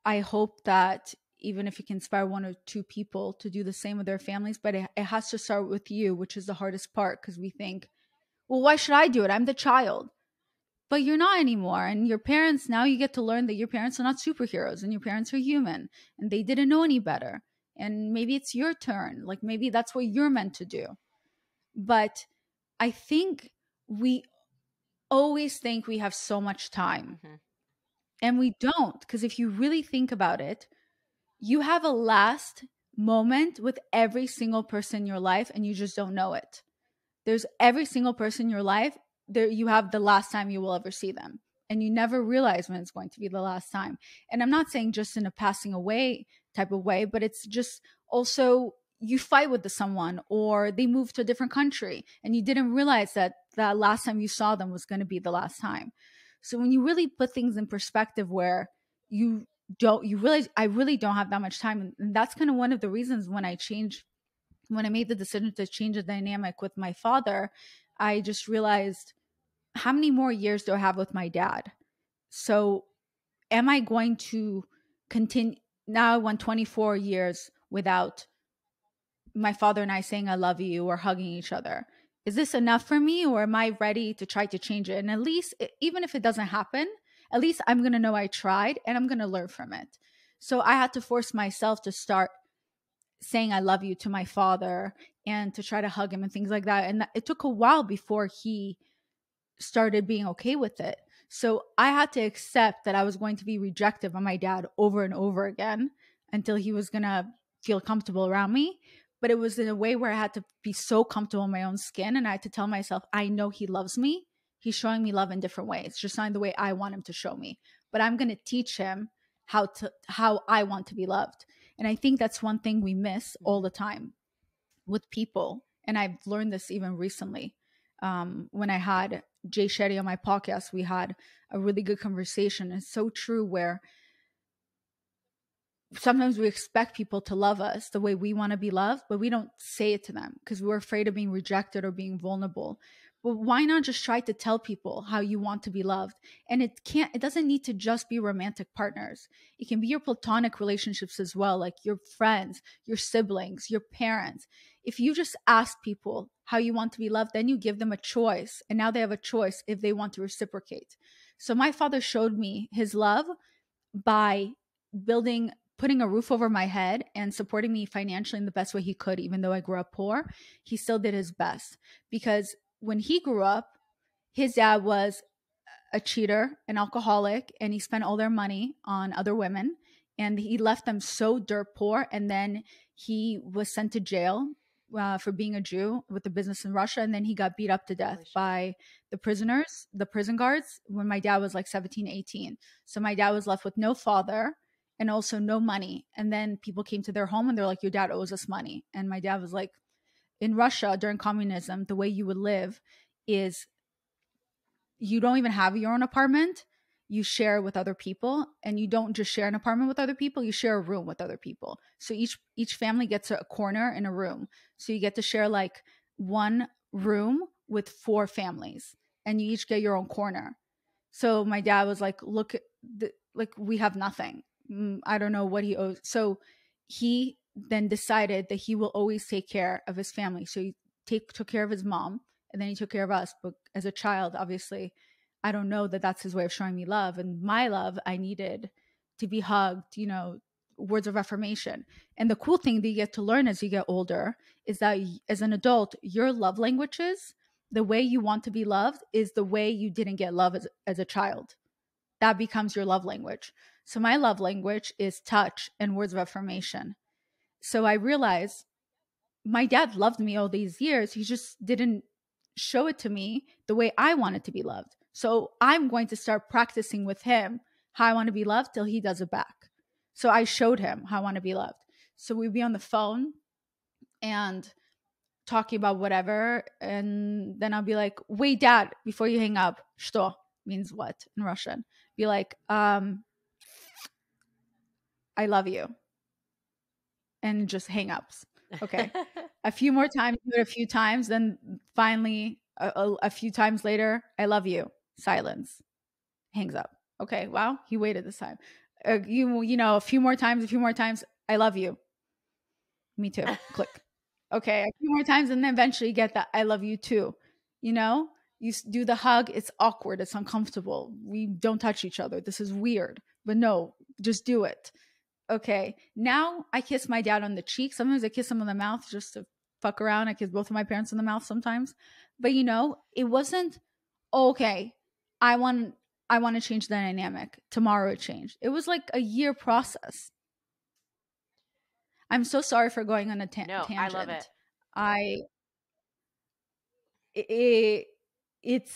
I hope that even if it can inspire one or two people to do the same with their families, but it has to start with you, which is the hardest part, because we think, well, why should I do it? I'm the child. But you're not anymore. And your parents, now you get to learn that your parents are not superheroes and your parents are human and they didn't know any better. And maybe it's your turn. Like maybe that's what you're meant to do. But I think we always think we have so much time. Mm-hmm. And we don't. Because if you really think about it, you have a last moment with every single person in your life and you just don't know it. There's every single person in your life, there you have the last time you will ever see them. And you never realize when it's going to be the last time. And I'm not saying just in a passing away type of way, but it's just also you fight with someone or they move to a different country and you didn't realize that the last time you saw them was going to be the last time. So when you really put things in perspective where you realize I really don't have that much time. And that's kind of one of the reasons when I made the decision to change the dynamic with my father, I just realized how many more years do I have with my dad? So am I going to continue? Now I want 24 years without my father and I saying I love you or hugging each other. Is this enough for me or am I ready to try to change it? And at least, even if it doesn't happen, at least I'm going to know I tried and I'm going to learn from it. So I had to force myself to start saying I love you to my father and to try to hug him and things like that. And it took a while before he started being okay with it. So I had to accept that I was going to be rejected by my dad over and over again until he was going to feel comfortable around me. But it was in a way where I had to be so comfortable in my own skin. And I had to tell myself, I know he loves me. He's showing me love in different ways, just not the way I want him to show me. But I'm going to teach him how I want to be loved. And I think that's one thing we miss all the time with people. And I've learned this even recently. When I had Jay Shetty on my podcast, we had a really good conversation. It's so true where sometimes we expect people to love us the way we want to be loved, but we don't say it to them because we're afraid of being rejected or being vulnerable. But why not just try to tell people how you want to be loved? And it doesn't need to just be romantic partners. It can be your platonic relationships as well, like your friends, your siblings, your parents. If you just ask people how you want to be loved, then you give them a choice. And now they have a choice if they want to reciprocate. So my father showed me his love by putting a roof over my head and supporting me financially in the best way he could, even though I grew up poor. He still did his best because when he grew up, his dad was a cheater, an alcoholic, and he spent all their money on other women and he left them so dirt poor. And then he was sent to jail for being a Jew with the business in Russia. And then he got beat up to death by the prison guards when my dad was like 17, 18. So my dad was left with no father and also no money. And then people came to their home and they're like, your dad owes us money. And my dad was like, in Russia during communism, the way you would live is you don't even have your own apartment. You share with other people, and you don't just share an apartment with other people, you share a room with other people. So each family gets a corner in a room. So you get to share like one room with 4 families and you each get your own corner. So my dad was like, look, like we have nothing. I don't know what he owes. So he then decided that he will always take care of his family. So he took care of his mom and then he took care of us. But as a child, obviously, I don't know that that's his way of showing me love. And my love, I needed to be hugged, words of affirmation. And the cool thing that you get to learn as you get older is that as an adult, your love languages, the way you want to be loved is the way you didn't get love as a child. That becomes your love language. So my love language is touch and words of affirmation. So I realized my dad loved me all these years. He just didn't show it to me the way I wanted to be loved. So I'm going to start practicing with him how I want to be loved till he does it back. So I showed him how I want to be loved. So we'd be on the phone and talking about whatever, and then I'll be like, wait, dad, before you hang up, что means what in Russian? Be like, I love you. And just hang ups. Okay. A few more times, do it a few times, then finally a few times later, I love you. Silence. Hangs up. Okay. Wow. He waited this time. You know, a few more times, I love you. Me too. Click. Okay. A few more times, and then eventually you get that I love you too. You know, you do the hug. It's awkward. It's uncomfortable. We don't touch each other. This is weird. But no, just do it. Okay. Now I kiss my dad on the cheek. Sometimes I kiss him on the mouth just to fuck around. I kiss both of my parents on the mouth sometimes. But you know, it wasn't okay. I want to change the dynamic. Tomorrow it changed. It was like a year process. I'm so sorry for going on a No, tangent. I love it.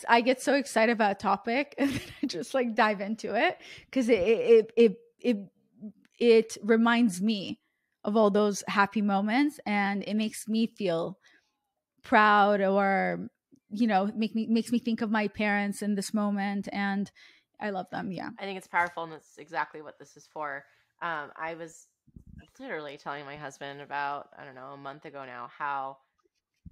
I get so excited about a topic and I just like dive into it because it reminds me of all those happy moments, and it makes me feel proud, or you know, makes me think of my parents in this moment, and I love them. Yeah, I think it's powerful, and that's exactly what this is for. I was literally telling my husband about, I don't know, a month ago now, how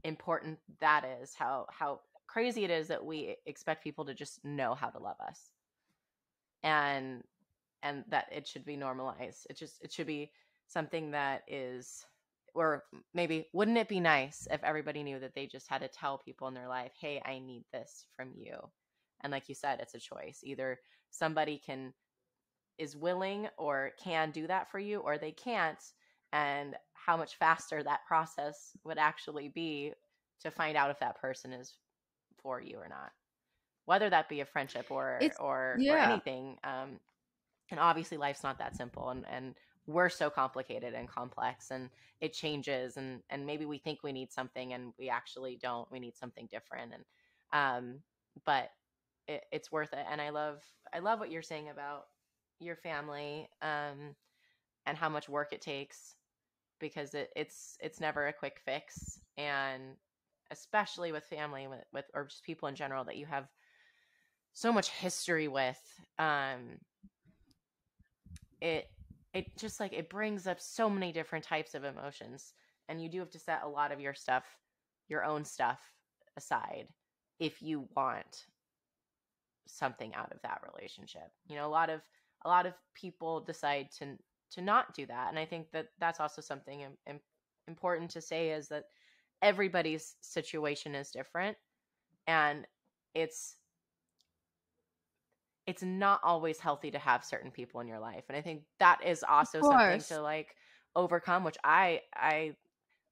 important that is, how crazy it is that we expect people to just know how to love us, and that it should be normalized. It should be something that is, or maybe wouldn't it be nice if everybody knew that they just had to tell people in their life, hey, I need this from you. And like you said, it's a choice. Either somebody is willing or can do that for you, or they can't, and how much faster that process would actually be to find out if that person is for you or not, whether that be a friendship it's or yeah, anything. And obviously life's not that simple, and we're so complicated and complex, and it changes, and maybe we think we need something and we actually don't. We need something different. And but it's worth it. And I love what you're saying about your family, and how much work it takes, because it's never a quick fix. And especially with family, with or just people in general that you have so much history with, it it just like it brings up so many different types of emotions, and you do have to set a lot of your own stuff aside if you want something out of that relationship. You know, a lot of people decide to not do that, and I think that that's also something important to say, is that everybody's situation is different, and it's it's not always healthy to have certain people in your life. And I think that is of also something course. to like overcome, which I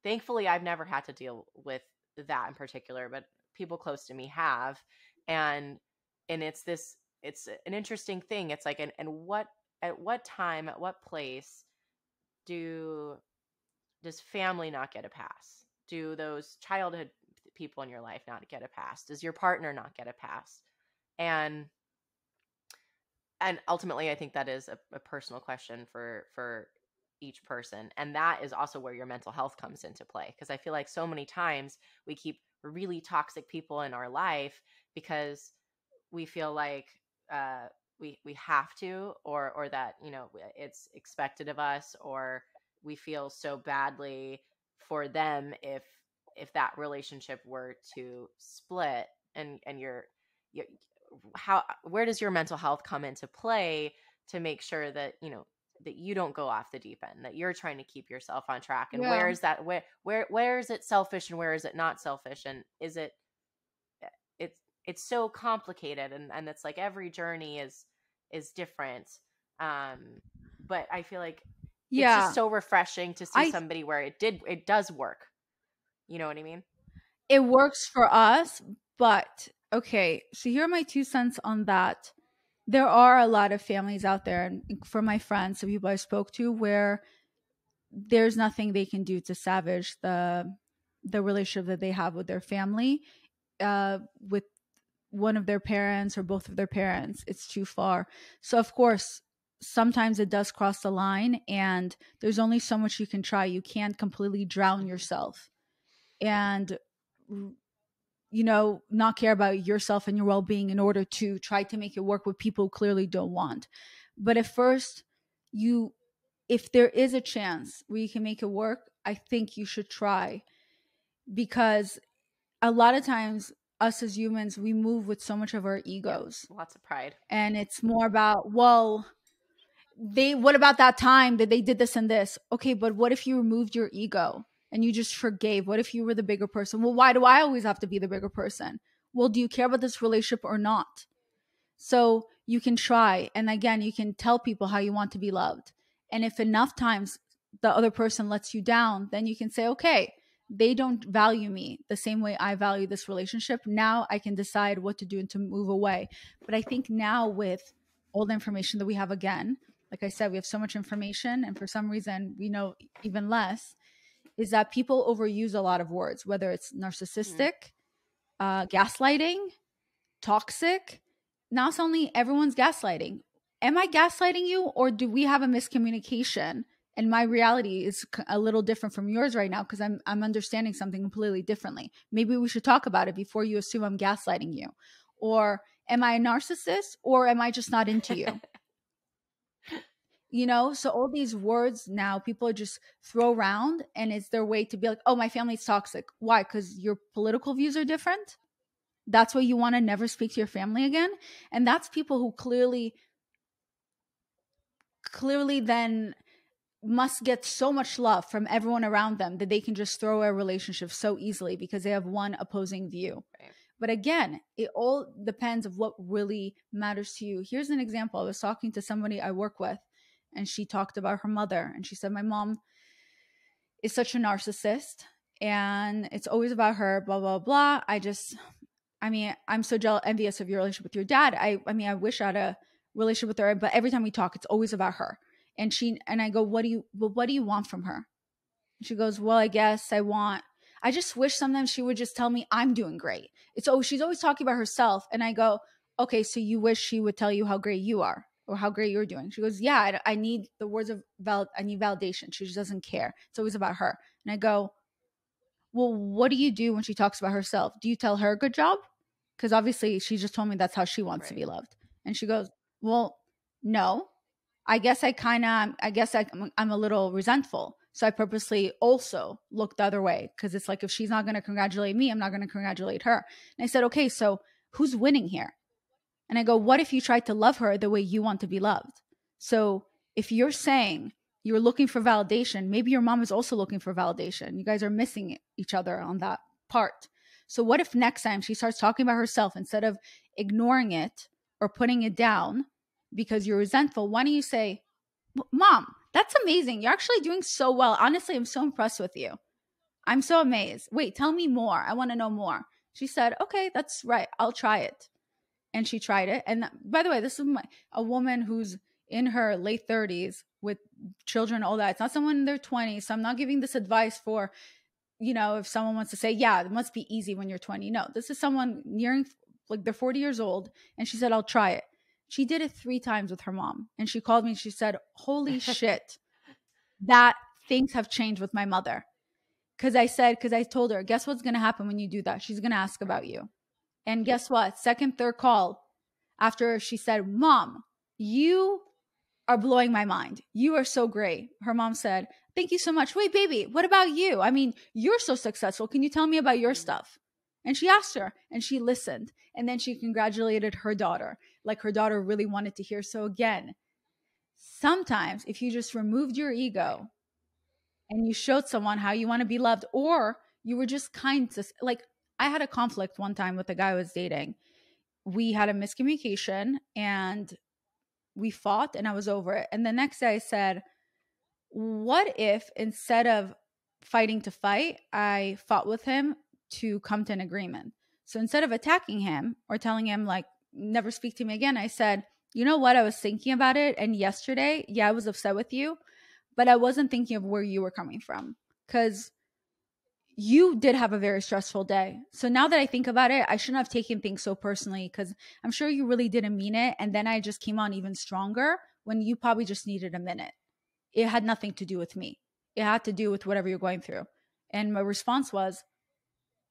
thankfully I've never had to deal with that in particular, but people close to me have. And it's an interesting thing. It's like, and what, at what time, at what place do does family not get a pass? Do those childhood people in your life not get a pass? Does your partner not get a pass? And ultimately I think that is a personal question for each person, and that is also where your mental health comes into play, because I feel like so many times we keep really toxic people in our life because we feel like we have to, or that, you know, it's expected of us, or we feel so badly for them if that relationship were to split. And you're how where does your mental health come into play to make sure that, you know, that you don't go off the deep end, that you're trying to keep yourself on track? And Yeah. where is that, where is it selfish and where is it not selfish? And is it it's it's so complicated, and it's like every journey is different. um but I feel like it's just Yeah. so refreshing to see I somebody where it does work. You know what I mean? It works for us, but okay, so here are my 2 cents on that. There are a lot of families out there, and for my friends, the people I spoke to, where there's nothing they can do to savage the relationship that they have with their family, with one of their parents or both of their parents. It's too far. So of course, sometimes it does cross the line, and there's only so much you can try. You can't completely drown Mhm. yourself and, you know, not care about yourself and your well-being in order to try to make it work with people who clearly don't want. But at first, if there is a chance where you can make it work, I think you should try, because a lot of times us as humans, we move with so much of our egos. Yep, lots of pride. And it's more about, well, what about that time that they did this and this? Okay, but what if you removed your ego and you just forgave? What if you were the bigger person? Well, why do I always have to be the bigger person? Well, do you care about this relationship or not? So you can try. And again, you can tell people how you want to be loved. And if enough times the other person lets you down, then you can say, okay, they don't value me the same way I value this relationship. Now I can decide what to do and to move away. But I think now, with all the information that we have, again, like I said, we have so much information, and for some reason we know even less, is that people overuse a lot of words, whether it's narcissistic, gaslighting, toxic. Now suddenly everyone's gaslighting. Am I gaslighting you, or do we have a miscommunication? And my reality is a little different from yours right now, because I'm understanding something completely differently. Maybe we should talk about it before you assume I'm gaslighting you. Or am I a narcissist, or am I just not into you? You know, so all these words now people just throw around, and it's their way to be like, oh, my family's toxic. Why? Because your political views are different? That's why you want to never speak to your family again? And that's people who clearly then must get so much love from everyone around them that they can just throw a relationship so easily because they have one opposing view. Right. But again, it all depends of what really matters to you. Here's an example. I was talking to somebody I work with, and she talked about her mother, and she said, my mom is such a narcissist and it's always about her, blah, blah, blah. I'm so envious of your relationship with your dad. I wish I had a relationship with her, but every time we talk, it's always about her. And I go, what do you want from her? And she goes, well, I just wish sometimes she would just tell me I'm doing great. She's always talking about herself. And I go, okay, so you wish she would tell you how great you are or how great you're doing. She goes, yeah, I need the words of I need validation. She just doesn't care. It's always about her. And I go, well, what do you do when she talks about herself? Do you tell her good job? Because obviously she just told me that's how she wants to be loved. And she goes, well, no. I'm a little resentful. So I purposely also looked the other way, because it's like, if she's not going to congratulate me, I'm not going to congratulate her. And I said, okay, so who's winning here? And I go, what if you tried to love her the way you want to be loved? So if you're saying you're looking for validation, maybe your mom is also looking for validation. You guys are missing each other on that part. So what if next time she starts talking about herself, instead of ignoring it or putting it down because you're resentful, why don't you say, Mom, that's amazing. You're actually doing so well. Honestly, I'm so impressed with you. I'm so amazed. Wait, tell me more. I want to know more. She said, okay, that's right. I'll try it. And she tried it. And by the way, this is a woman who's in her late 30s with children, all that. It's not someone in their 20s. So I'm not giving this advice for, if someone wants to say, yeah, it must be easy when you're 20. No, this is someone nearing, like, they're 40 years old. And she said, I'll try it. She did it 3 times with her mom. And she called me and she said, holy shit, that things have changed with my mother. Because I told her, guess what's going to happen when you do that? She's going to ask about you. And guess what? Second, third call after she said, Mom, you are blowing my mind. You are so great. Her mom said, thank you so much. Wait, baby, what about you? I mean, you're so successful. Can you tell me about your stuff? And she asked her, and she listened. And then she congratulated her daughter, like her daughter really wanted to hear. So again, sometimes if you just removed your ego and you showed someone how you want to be loved, or you were just kind to, like, I had a conflict one time with a guy I was dating. We had a miscommunication and we fought, and I was over it. And the next day I said, what if instead of fighting to fight, I fought with him to come to an agreement? So instead of attacking him or telling him, like, never speak to me again, I said, you know what? I was thinking about it. And yesterday, yeah, I was upset with you, but I wasn't thinking of where you were coming from, because you did have a very stressful day. So now that I think about it, I shouldn't have taken things so personally, because I'm sure you really didn't mean it. And then I just came on even stronger when you probably just needed a minute. It had nothing to do with me. It had to do with whatever you're going through. And my response was,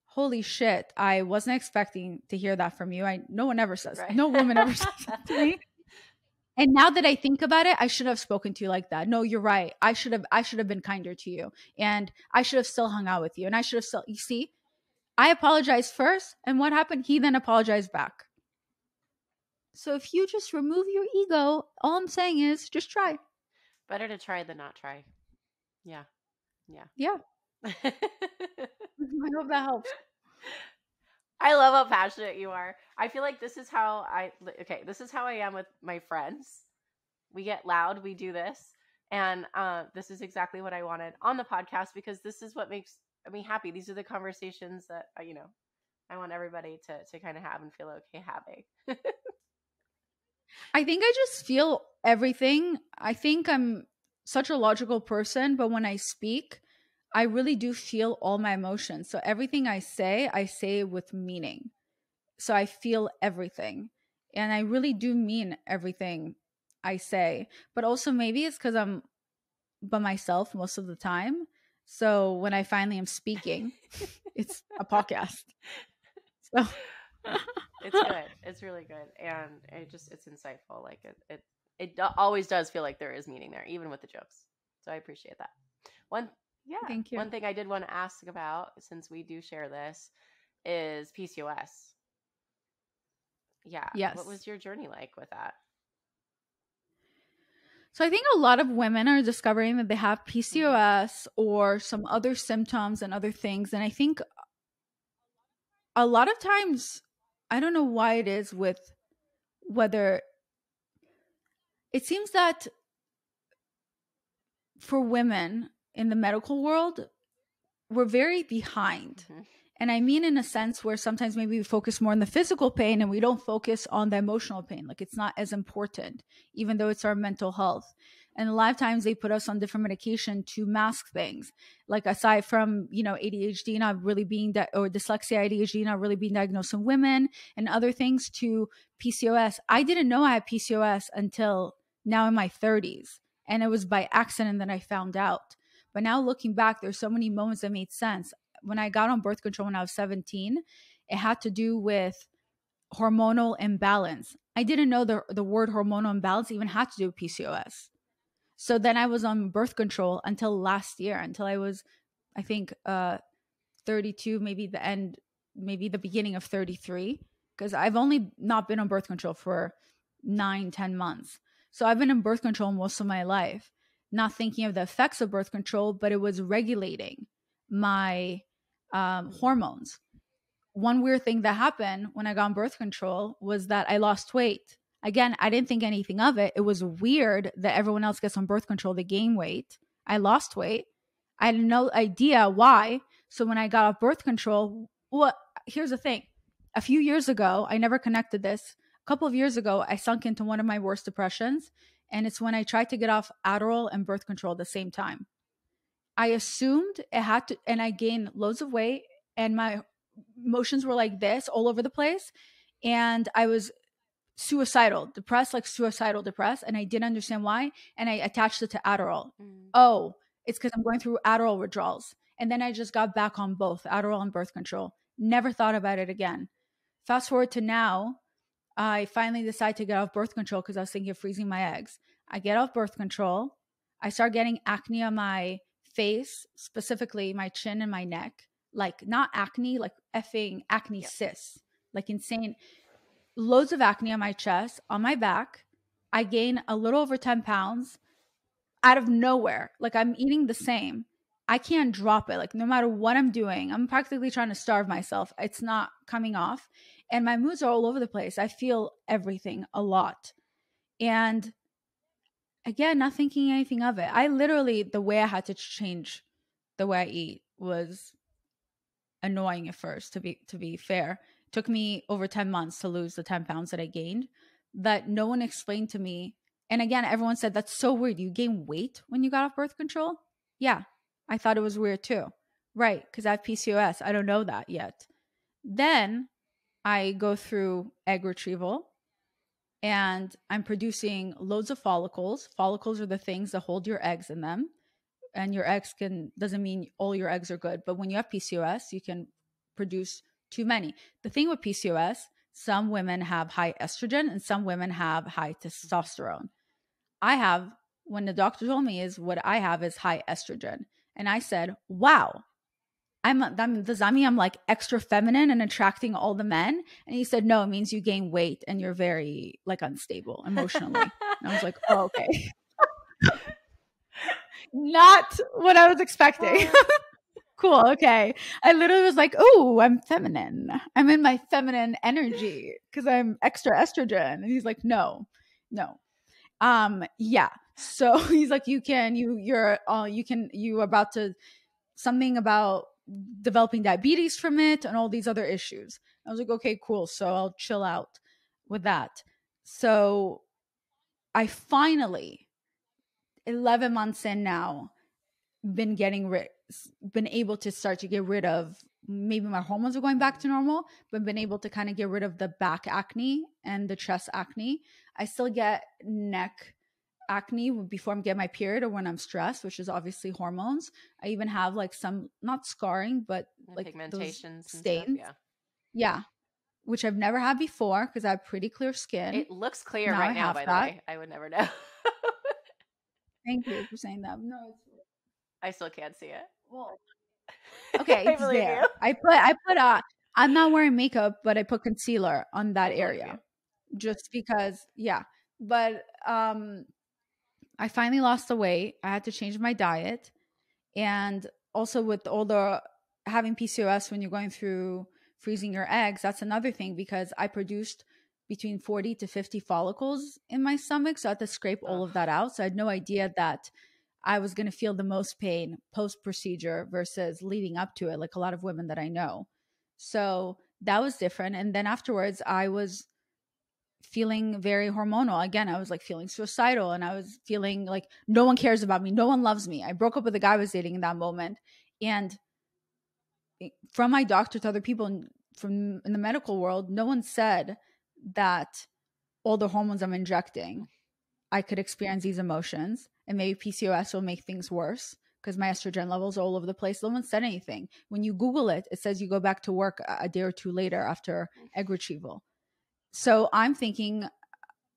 holy shit, I wasn't expecting to hear that from you. No one ever says, Right. no woman ever says that to me. And now that I think about it, I should have spoken to you like that. No, you're right. I should have been kinder to you. And I should have still hung out with you. And I should have still, you see, I apologized first. And what happened? He then apologized back. So if you just remove your ego, all I'm saying is just try. Better to try than not try. Yeah. Yeah. Yeah. I hope that helps. I love how passionate you are. I feel like this is how this is how I am with my friends. We get loud, we do this. And this is exactly what I wanted on the podcast, because this is what makes me happy. These are the conversations that, I want everybody to kind of have and feel okay having. I think I just feel everything. I think I'm such a logical person, but when I speak, I really do feel all my emotions. So everything I say with meaning. So I feel everything. And I really do mean everything I say. But also maybe it's because I'm by myself most of the time. So when I finally am speaking, it's a podcast. So It's good. It's really good. And it's insightful. Like it always does feel like there is meaning there, even with the jokes. So I appreciate that. Thank you. One thing I did want to ask about, since we do share this, is PCOS. Yeah. Yes. What was your journey like with that? So I think a lot of women are discovering that they have PCOS or some other symptoms and other things. And I think a lot of times, I don't know why it is with whether it seems that for women in the medical world, we're very behind. Mm-hmm. And I mean in a sense where sometimes maybe we focus more on the physical pain and we don't focus on the emotional pain. Like it's not as important, even though it's our mental health. And a lot of times they put us on different medication to mask things. Like aside from, ADHD not really being, or dyslexia, ADHD not really being diagnosed in women and other things, to PCOS. I didn't know I had PCOS until now in my 30s. And it was by accident that I found out. But now looking back, there's so many moments that made sense. When I got on birth control when I was 17, it had to do with hormonal imbalance. I didn't know the word hormonal imbalance even had to do with PCOS. So then I was on birth control until last year, until I was, I think, 32, maybe the beginning of 33, because I've only not been on birth control for 9-10 months. So I've been in birth control most of my life, not thinking of the effects of birth control, but it was regulating my hormones. One weird thing that happened when I got on birth control was that I lost weight. Again, I didn't think anything of it. It was weird that everyone else gets on birth control, they gain weight. I lost weight. I had no idea why. So when I got off birth control, here's the thing. A few years ago, I never connected this. A couple of years ago, I sunk into one of my worst depressions. And it's when I tried to get off Adderall and birth control at the same time. I assumed it had to, and I gained loads of weight and my emotions were like this all over the place. And I was depressed, and I didn't understand why. And I attached it to Adderall. Oh, it's because I'm going through Adderall withdrawals. And then I just got back on both Adderall and birth control. Never thought about it again. Fast forward to now, I finally decide to get off birth control because I was thinking of freezing my eggs. I get off birth control. I start getting acne on my face, specifically my chin and my neck. Like not acne, like effing acne cysts, like insane. Loads of acne on my chest, on my back. I gain a little over 10 pounds out of nowhere. Like I'm eating the same. I can't drop it. Like no matter what I'm doing, I'm practically trying to starve myself. It's not coming off. And my moods are all over the place. I feel everything a lot. And again, not thinking anything of it. I literally, the way I had to change the way I eat was annoying at first, to be fair. It took me over 10 months to lose the 10 pounds that I gained, that no one explained to me. And again, everyone said, that's so weird. You gain weight when you got off birth control? Yeah, I thought it was weird too. Right, because I have PCOS. I don't know that yet. Then I go through egg retrieval and I'm producing loads of follicles. Follicles are the things that hold your eggs in them. And your eggs doesn't mean all your eggs are good, but when you have PCOS, you can produce too many. The thing with PCOS, some women have high estrogen and some women have high testosterone. When the doctor told me is what I have is high estrogen. And I said, wow, does that mean I'm like extra feminine and attracting all the men? And he said, no, it means you gain weight and you're very like unstable emotionally. And I was like, oh, okay. Not what I was expecting. Cool. Okay. I literally was like, oh, I'm feminine. I'm in my feminine energy because I'm extra estrogen. And he's like, no. Yeah. So he's like, you about to something about developing diabetes from it and all these other issues. I was like, okay, cool. So I'll chill out with that. So I finally, 11 months in now, been able to start to get rid of, maybe my hormones are going back to normal, but been able to kind of get rid of the back acne and the chest acne. I still get neck acne before I'm getting my period or when I'm stressed, which is obviously hormones. I even have like some, not scarring, but like pigmentations stains. and stuff, yeah, which I've never had before because I have pretty clear skin. It looks clear right now, by the way. I would never know. Thank you for saying that. No, I still can't see it. Well, okay, it's there. I'm not wearing makeup, but I put concealer on that area just because, yeah. But I finally lost the weight. I had to change my diet. And also with all the having PCOS when you're going through freezing your eggs, that's another thing because I produced between 40 to 50 follicles in my stomach. So I had to scrape all of that out. So I had no idea that I was going to feel the most pain post-procedure versus leading up to it, like a lot of women that I know. So that was different. And then afterwards, I was feeling very hormonal. Again, I was like feeling suicidal and I was feeling like no one cares about me. No one loves me. I broke up with the guy I was dating in that moment. And from my doctor to other people from in the medical world, no one said that all the hormones I'm injecting, I could experience these emotions and maybe PCOS will make things worse because my estrogen levels are all over the place. No one said anything. When you Google it, it says you go back to work a day or two later after egg retrieval. So I'm thinking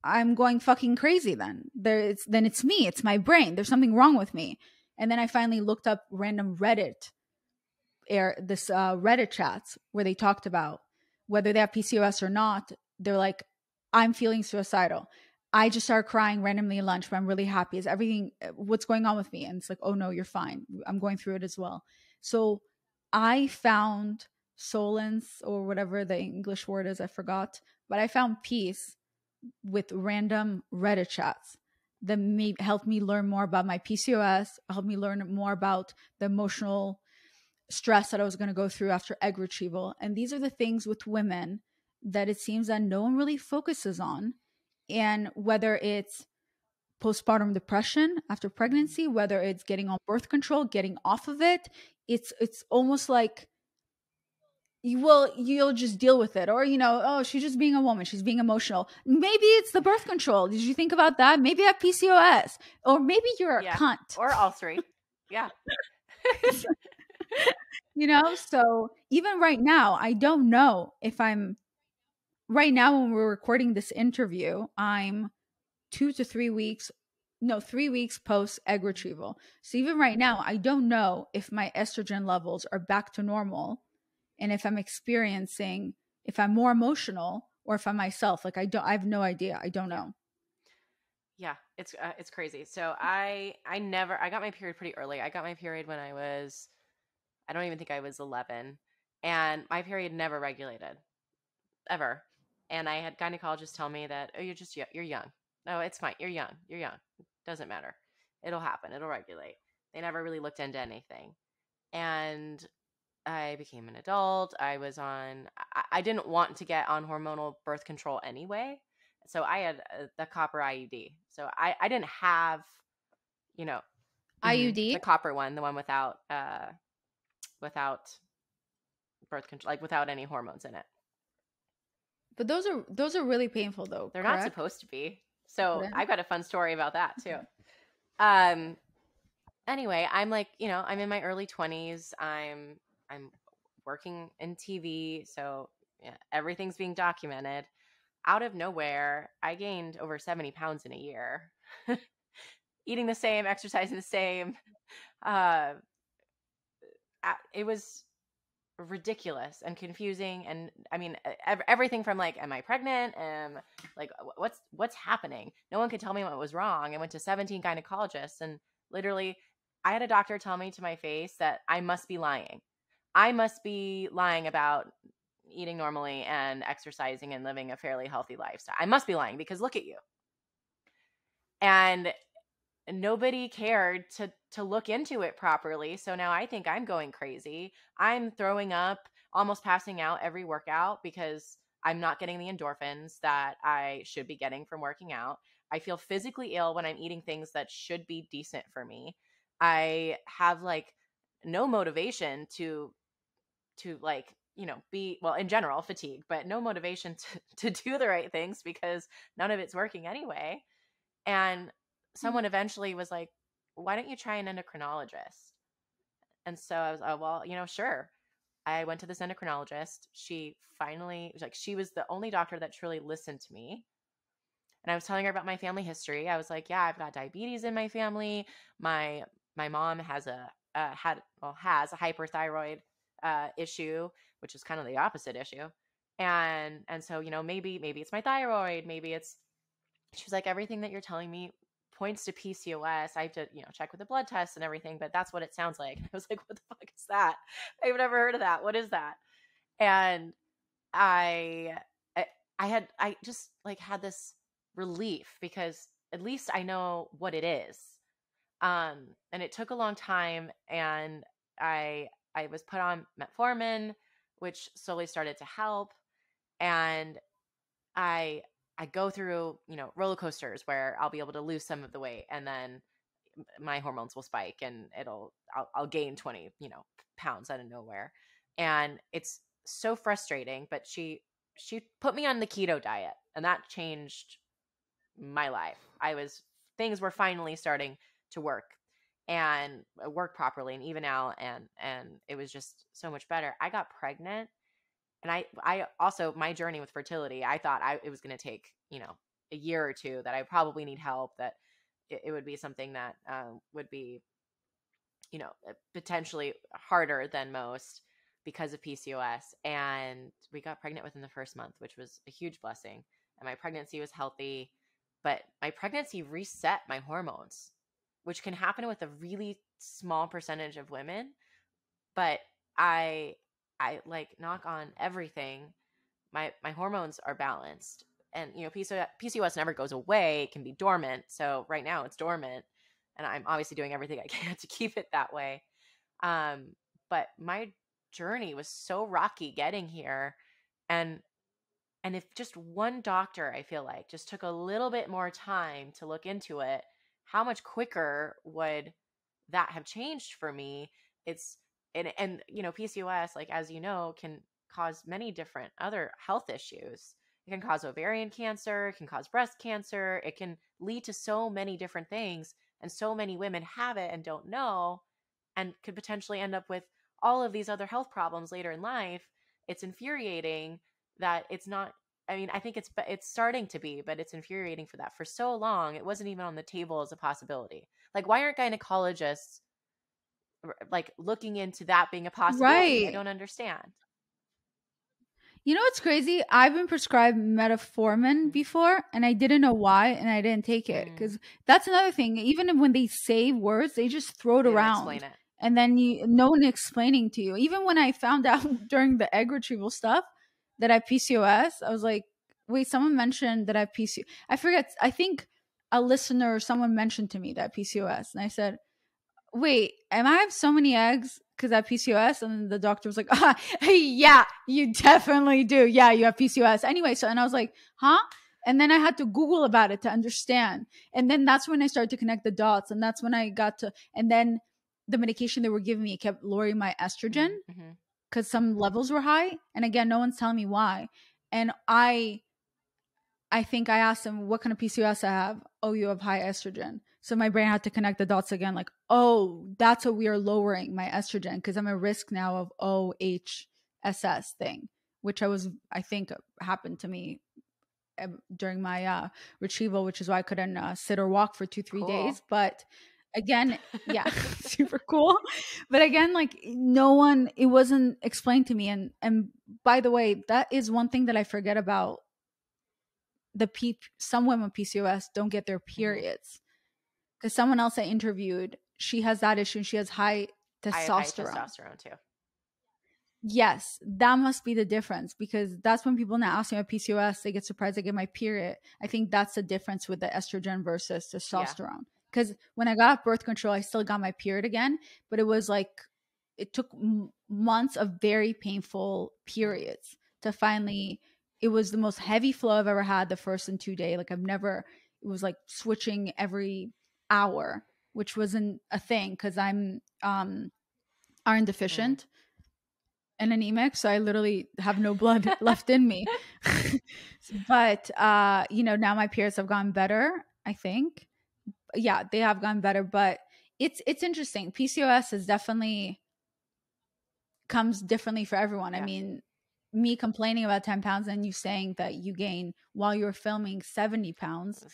I'm going fucking crazy then. Then it's me. It's my brain. There's something wrong with me. And then I finally looked up random Reddit chats where they talked about whether they have PCOS or not. They're like, I'm feeling suicidal. I just started crying randomly at lunch, but I'm really happy. Is everything, what's going on with me? And it's like, oh no, you're fine. I'm going through it as well. So I found solace, or whatever the English word is, I forgot, but I found peace with random Reddit chats that helped me learn more about my PCOS, helped me learn more about the emotional stress that I was going to go through after egg retrieval. And these are the things with women that it seems that no one really focuses on. And whether it's postpartum depression after pregnancy, whether it's getting on birth control, getting off of it, it's almost like you'll just deal with it. Or, oh, she's just being a woman. She's being emotional. Maybe it's the birth control. Did you think about that? Maybe I have PCOS. Or maybe you're a cunt. Or all three. Yeah. So even right now, I don't know if right now when we're recording this interview, I'm 3 weeks post egg retrieval. So even right now, I don't know if my estrogen levels are back to normal and if I'm more emotional or if I'm myself. Like I have no idea. I don't know. Yeah, it's crazy. So I got my period pretty early. I got my period when I don't even think I was 11, and my period never regulated ever. And I had gynecologists tell me that, oh, you're young. No, it's fine. You're young. Doesn't matter. It'll happen. It'll regulate. They never really looked into anything. And I became an adult. I didn't want to get on hormonal birth control anyway. So I had the copper IUD. So I didn't have, IUD, the copper one, the one without birth control, like without any hormones in it. But those are really painful though. They're correct? Not supposed to be. So I've got a fun story about that too. Anyway, I'm like, I'm in my early 20s. I'm working in TV. So yeah, everything's being documented. Out of nowhere, I gained over 70 pounds in a year. Eating the same, exercising the same. Uh, it was ridiculous and confusing. And I mean, everything from like, am I pregnant? Like, what's happening? No one could tell me what was wrong. I went to 17 gynecologists, and literally, I had a doctor tell me to my face that I must be lying. I must be lying about eating normally and exercising and living a fairly healthy lifestyle. I must be lying because look at you. And nobody cared to look into it properly. So now I think I'm going crazy. I'm throwing up, almost passing out every workout because I'm not getting the endorphins that I should be getting from working out. I feel physically ill when I'm eating things that should be decent for me. I have like no motivation to like, be, well, in general, fatigue, but no motivation to do the right things because none of it's working anyway. And someone eventually was like, why don't you try an endocrinologist? And so I was, oh, well, sure. I went to this endocrinologist. She finally, like, she was the only doctor that truly listened to me. And I was telling her about my family history. I was like, yeah, I've got diabetes in my family. My mom has has a hyperthyroid issue, which is kind of the opposite issue. And so, maybe it's my thyroid, maybe it's, she was like, everything that you're telling me points to PCOS. I have to, check with the blood tests and everything, but that's what it sounds like. I was like, what the fuck is that? I've never heard of that. What is that? And I, I just like had this relief because at least I know what it is. And it took a long time, and I was put on metformin, which slowly started to help. And I I go through, roller coasters where I'll be able to lose some of the weight, and then my hormones will spike, and I'll gain 20, pounds out of nowhere. And it's so frustrating, but she put me on the keto diet, and that changed my life. Things were finally starting to work and work properly and even out, and it was just so much better. I got pregnant, and I also, my journey with fertility, I thought it was going to take, a year or two, that I probably need help, that it would be something that would be, potentially harder than most because of PCOS. And we got pregnant within the first month, which was a huge blessing. And my pregnancy was healthy, but my pregnancy reset my hormones, which can happen with a really small percentage of women. But I like, knock on everything, my hormones are balanced. And PCOS never goes away, it can be dormant. So right now it's dormant, and I'm obviously doing everything I can to keep it that way. But my journey was so rocky getting here. And if just one doctor, I feel like, just took a little bit more time to look into it, how much quicker would that have changed for me? It's and PCOS, like, as can cause many different other health issues. It can cause ovarian cancer, it can cause breast cancer, it can lead to so many different things, and so many women have it and don't know, and could potentially end up with all of these other health problems later in life. It's infuriating that it's not. I mean, I think it's starting to be, but it's infuriating for that. For so long, it wasn't even on the table as a possibility. Like, why aren't gynecologists like looking into that being a possibility? I Right. don't understand. You know what's crazy? I've been prescribed metformin before, and I didn't know why, and I didn't take it, because that's another thing. Even when they say words, they just throw it They don't explain around, it. and then no one explaining to you. Even when I found out during the egg retrieval stuff that I have PCOS, I was like, wait, someone mentioned that I have PCOS. I forget. I think a listener or someone mentioned to me that PCOS, and I said, wait, am I have so many eggs because I have PCOS? And the doctor was like, yeah, you definitely do. Yeah, you have PCOS. Anyway, and I was like, huh? And then I had to Google about it to understand. And then that's when I started to connect the dots. And that's when I got to, and then the medication they were giving me kept lowering my estrogen because some levels were high. And again, no one's telling me why. And I think I asked him, what kind of PCOS I have? Oh, you have high estrogen. So my brain had to connect the dots again, like, oh, that's what we are lowering my estrogen, because I'm at risk now of OH. SS thing, which I think happened to me during my retrieval, which is why I couldn't sit or walk for 2-3 Cool. days. But again, yeah, super cool. But again, like it wasn't explained to me. And by the way, that is one thing that I forget about some women with PCOS don't get their periods. Because someone else I interviewed, she has that issue and she has high I have high testosterone. testosterone too. Yes, that must be the difference, because that's when people now ask me about PCOS, they get surprised I get my period. I think that's the difference with the estrogen versus testosterone. Because when I got birth control, I still got my period again, but it was like it took months of very painful periods to finally. It was the most heavy flow I've ever had the first and 2 day. Like it was like switching every hour, which wasn't a thing because I'm iron deficient and anemic, so I literally have no blood left in me. But now my periods have gotten better, I think. Yeah, they have gotten better, but it's interesting. PCOS is definitely comes differently for everyone. I mean, me complaining about 10 pounds and you saying that you gain while you're filming 70 pounds.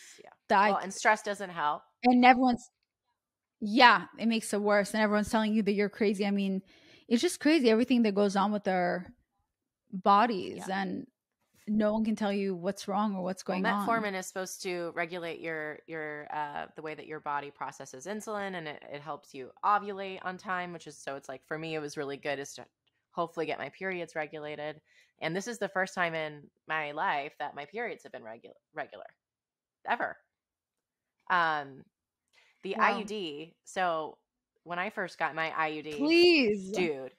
And stress doesn't help. And it makes it worse. And everyone's telling you that you're crazy. I mean, it's just crazy everything that goes on with our bodies, and no one can tell you what's wrong or what's going on. Metformin is supposed to regulate your the way that your body processes insulin, and it helps you ovulate on time, which is, so it's like, for me, it was really good is to hopefully get my periods regulated. And this is the first time in my life that my periods have been regular ever. The IUD. So when I first got my IUD, please, dude,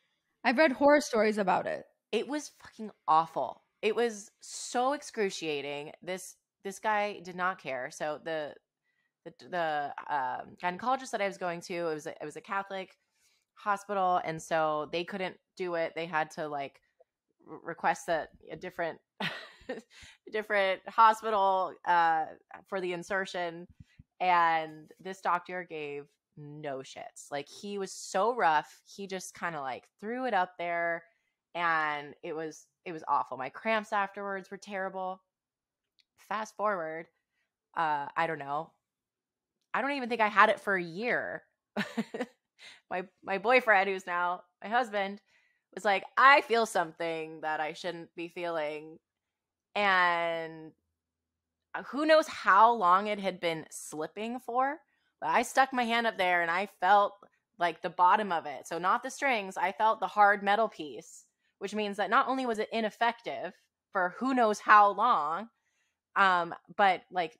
I've read horror stories about it. It was fucking awful. It was so excruciating. This guy did not care. So the gynecologist that I was going to, it was a Catholic hospital, and so they couldn't do it. They had to like request that a different different hospital for the insertion. And this doctor gave no shits. Like, he was so rough. He just kind of like threw it up there, and it was awful. My cramps afterwards were terrible. Fast forward, I don't know. I don't even think I had it for a year. My boyfriend, who's now my husband, was like, I feel something that I shouldn't be feeling. And who knows how long it had been slipping for, but I stuck my hand up there and I felt like the bottom of it. So not the strings, I felt the hard metal piece, which means that not only was it ineffective for who knows how long, but like,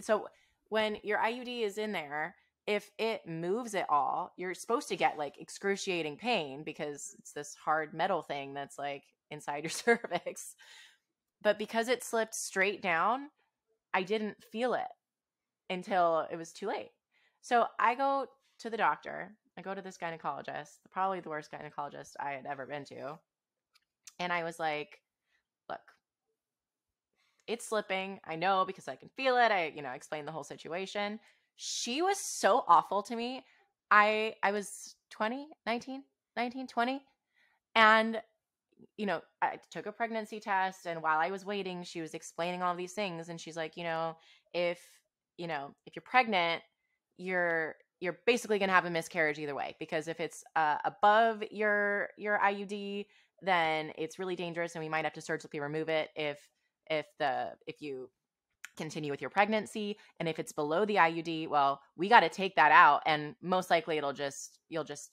so when your IUD is in there, if it moves at all, you're supposed to get like excruciating pain because it's this hard metal thing that's like inside your cervix. But because it slipped straight down, I didn't feel it until it was too late. So I go to the doctor. I go to this gynecologist, probably the worst gynecologist I had ever been to. And I was like, look, it's slipping. I know because I can feel it. I explained the whole situation. She was so awful to me. I was 20, 19, 20. And I took a pregnancy test, and while I was waiting, she was explaining all these things, and she's like, if you're pregnant, you're basically going to have a miscarriage either way, because if it's above your IUD, then it's really dangerous and we might have to surgically remove it if you continue with your pregnancy. And if it's below the IUD, well, we got to take that out, and most likely you'll just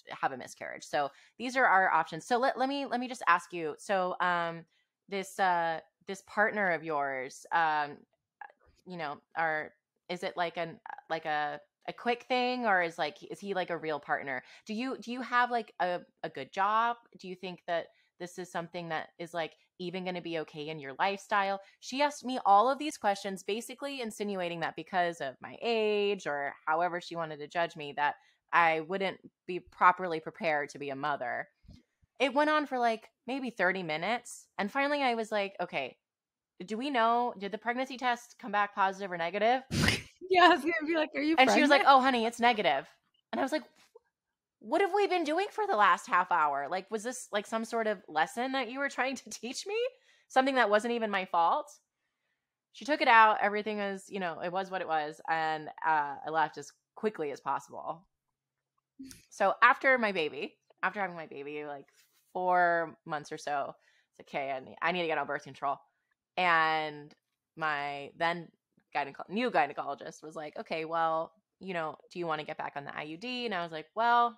have a miscarriage. So these are our options. So let me just ask you. So this partner of yours, is it like a quick thing, or is he like a real partner? Do you have like a good job? Do you think that this is something that is like even going to be okay in your lifestyle? She asked me all of these questions, basically insinuating that because of my age or however she wanted to judge me, that I wouldn't be properly prepared to be a mother. It went on for like maybe 30 minutes. And finally I was like, okay, did the pregnancy test come back positive or negative? Yeah, I was going to be like, are you pregnant? And she was like, oh, honey, it's negative. And I was like, what have we been doing for the last half hour? Like, was this like some sort of lesson that you were trying to teach me? Something that wasn't even my fault? She took it out. Everything was, it was what it was. And I left as quickly as possible. So after having my baby, like 4 months or so, it's okay. I need to get on birth control. And my then new gynecologist was like, okay, well, do you want to get back on the IUD? And I was like, well,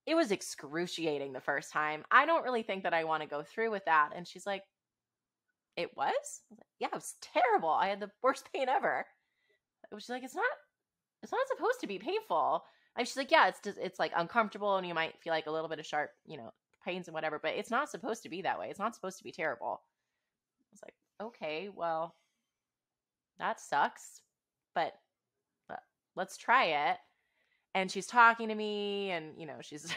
it was excruciating the first time. I don't really think that I want to go through with that. And she's like, it was? I was like, yeah, it was terrible. I had the worst pain ever. She's like, it's not supposed to be painful. And she's like, yeah, it's like uncomfortable and you might feel like a little bit of sharp, pains and whatever, but it's not supposed to be that way. It's not supposed to be terrible. I was like, okay, well, that sucks, but let's try it. And she's talking to me and, she's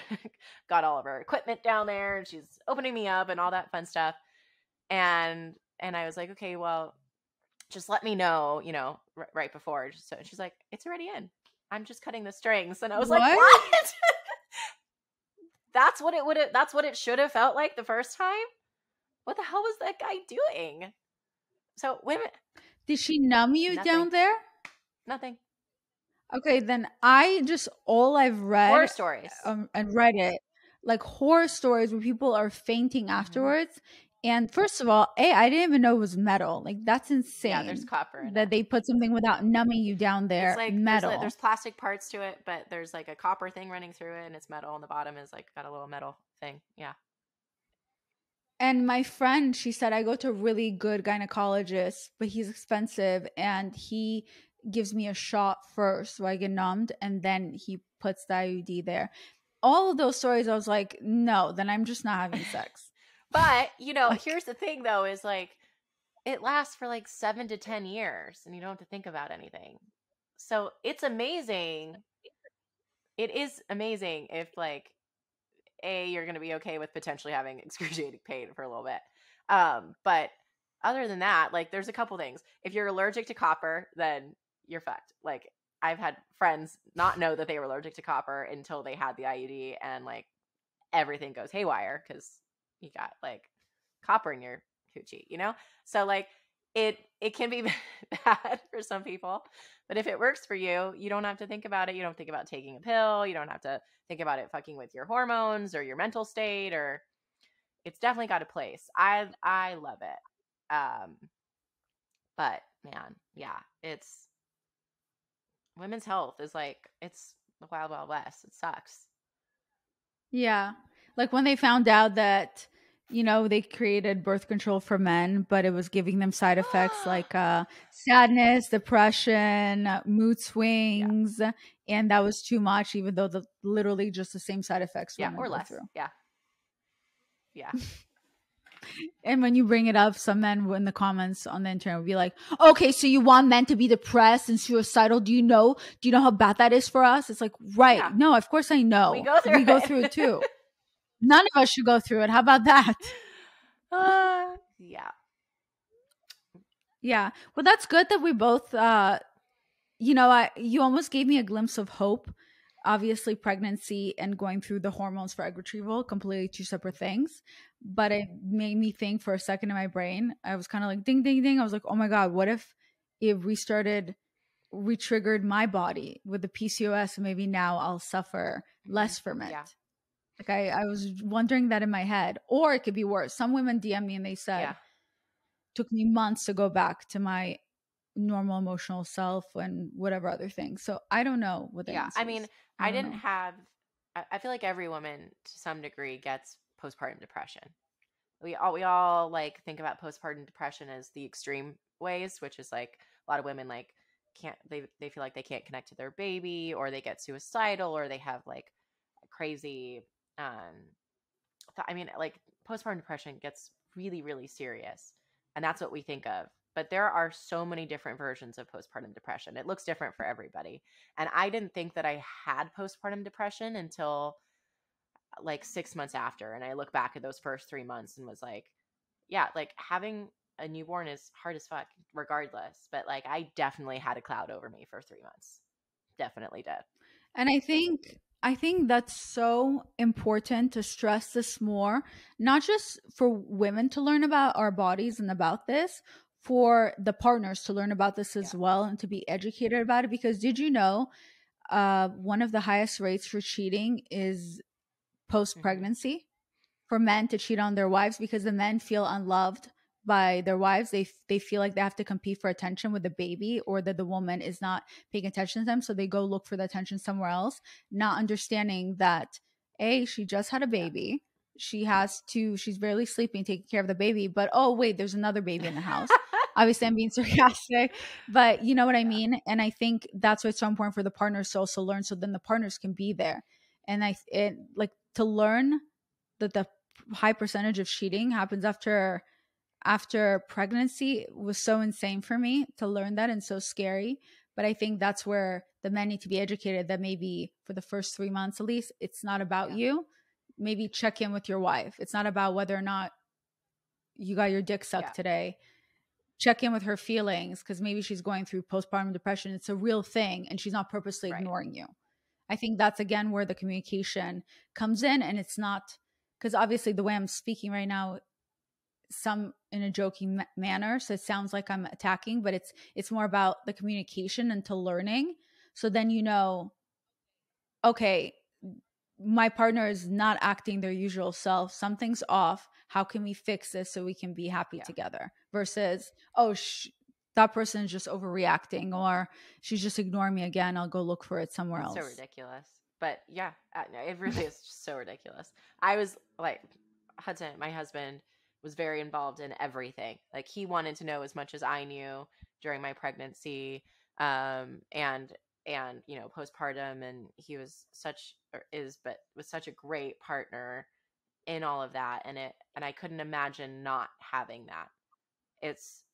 got all of her equipment down there and she's opening me up and all that fun stuff. And I was like, okay, well, just let me know, right before. So she's like, it's already in. I'm just cutting the strings. And I was like, what? That's what it should have felt like the first time. What the hell was that guy doing? So women. Did she numb you down there? Nothing. Okay, then all I've read horror stories and Reddit, like horror stories where people are fainting afterwards. And first of all, I didn't even know it was metal. Like, that's insane. Yeah, there's copper in that it. they put something without numbing you down there. It's like metal. There's plastic parts to it, but there's like a copper thing running through it, and it's metal. And the bottom is like got a little metal thing. Yeah. And my friend, she said, I go to a really good gynecologist, but he's expensive, and he gives me a shot first so I get numbed, and then he puts the IUD there. All of those stories, I was like, no, then I'm just not having sex. But, here's the thing, though, is like it lasts for like 7 to 10 years and you don't have to think about anything. So it's amazing. It is amazing if like, you're going to be okay with potentially having excruciating pain for a little bit. But other than that, like there's a couple things. If you're allergic to copper, then you're fucked. Like I've had friends not know that they were allergic to copper until they had the IUD and like everything goes haywire because you got like copper in your coochie, So like it can be bad for some people, but if it works for you, you don't have to think about it. You don't think about taking a pill. You don't have to think about it fucking with your hormones or your mental state, or it's definitely got a place. I love it. But man, yeah, it's women's health is like, it's the wild, wild west. It sucks. Yeah. Like when they found out that, they created birth control for men, but it was giving them side effects like sadness, depression, mood swings. Yeah. And that was too much, even though literally just the same side effects. Yeah. Or less. Through. Yeah. Yeah. And when you bring it up, some men in the comments on the internet will be like, okay, so you want men to be depressed and suicidal. Do you know how bad that is for us? It's like, right. Yeah. No, of course I know. We go through it too. None of us should go through it. How about that? Yeah. Yeah. Well, that's good that we both, you almost gave me a glimpse of hope. Obviously, pregnancy and going through the hormones for egg retrieval, completely two separate things. But it made me think for a second in my brain. I was kind of like, ding, ding, ding. I was like, oh my God, what if it re-triggered my body with the PCOS, and maybe now I'll suffer less from it. Yeah. Like I was wondering that in my head. Or it could be worse. Some women DM me and they said, took me months to go back to my normal emotional self and whatever other things. So I don't know what the answer is. I mean, I feel like every woman to some degree gets postpartum depression. We all like think about postpartum depression as the extreme ways, which is like a lot of women like they feel like they can't connect to their baby, or they get suicidal, or they have like crazy like postpartum depression gets really, really serious, and that's what we think of. But there are so many different versions of postpartum depression. It looks different for everybody. And I didn't think that I had postpartum depression until like 6 months after. And I look back at those first 3 months and was like, yeah, like having a newborn is hard as fuck regardless. But like I definitely had a cloud over me for 3 months. Definitely did. And I think I think that's so important to stress this more, not just for women to learn about our bodies and about this, for the partners to learn about this as Yeah. well and to be educated about it. Because did you know one of the highest rates for cheating is post Hmm. pregnancy? For men to cheat on their wives because the men feel unloved by their wives. They feel like they have to compete for attention with the baby, or that the woman is not paying attention to them, so they go look for the attention somewhere else, not understanding that she just had a Yeah. baby. She's barely sleeping, taking care of the baby, but oh wait, there's another baby in the house. Obviously, I'm being sarcastic, but you know what I Yeah. mean. And I think that's why it's so important for the partners to also learn, so then the partners can be there. And like to learn that the high percentage of cheating happens after pregnancy was so insane for me to learn that, and so scary. But I think that's where the men need to be educated, that maybe for the first 3 months at least, it's not about Yeah. you. Maybe check in with your wife. It's not about whether or not you got your dick Yeah. sucked today. Check in with her feelings, because maybe she's going through postpartum depression. It's a real thing and she's not purposely Right. ignoring you. I think that's again where the communication comes in. And it's not, because obviously the way I'm speaking right now, some in a joking manner, so it sounds like I'm attacking, but it's more about the communication and to learning. So then okay, my partner is not acting their usual self, something's off, how can we fix this so we can be happy Yeah. together, versus that person is just overreacting, or she's just ignoring me again, I'll go look for it somewhere It's so else. ridiculous. But yeah, no, it really is just so ridiculous. I was like, Hudson, my husband, was very involved in everything. Like he wanted to know as much as I knew during my pregnancy, and postpartum, and he was such or is but was such a great partner in all of that, and I couldn't imagine not having that. It's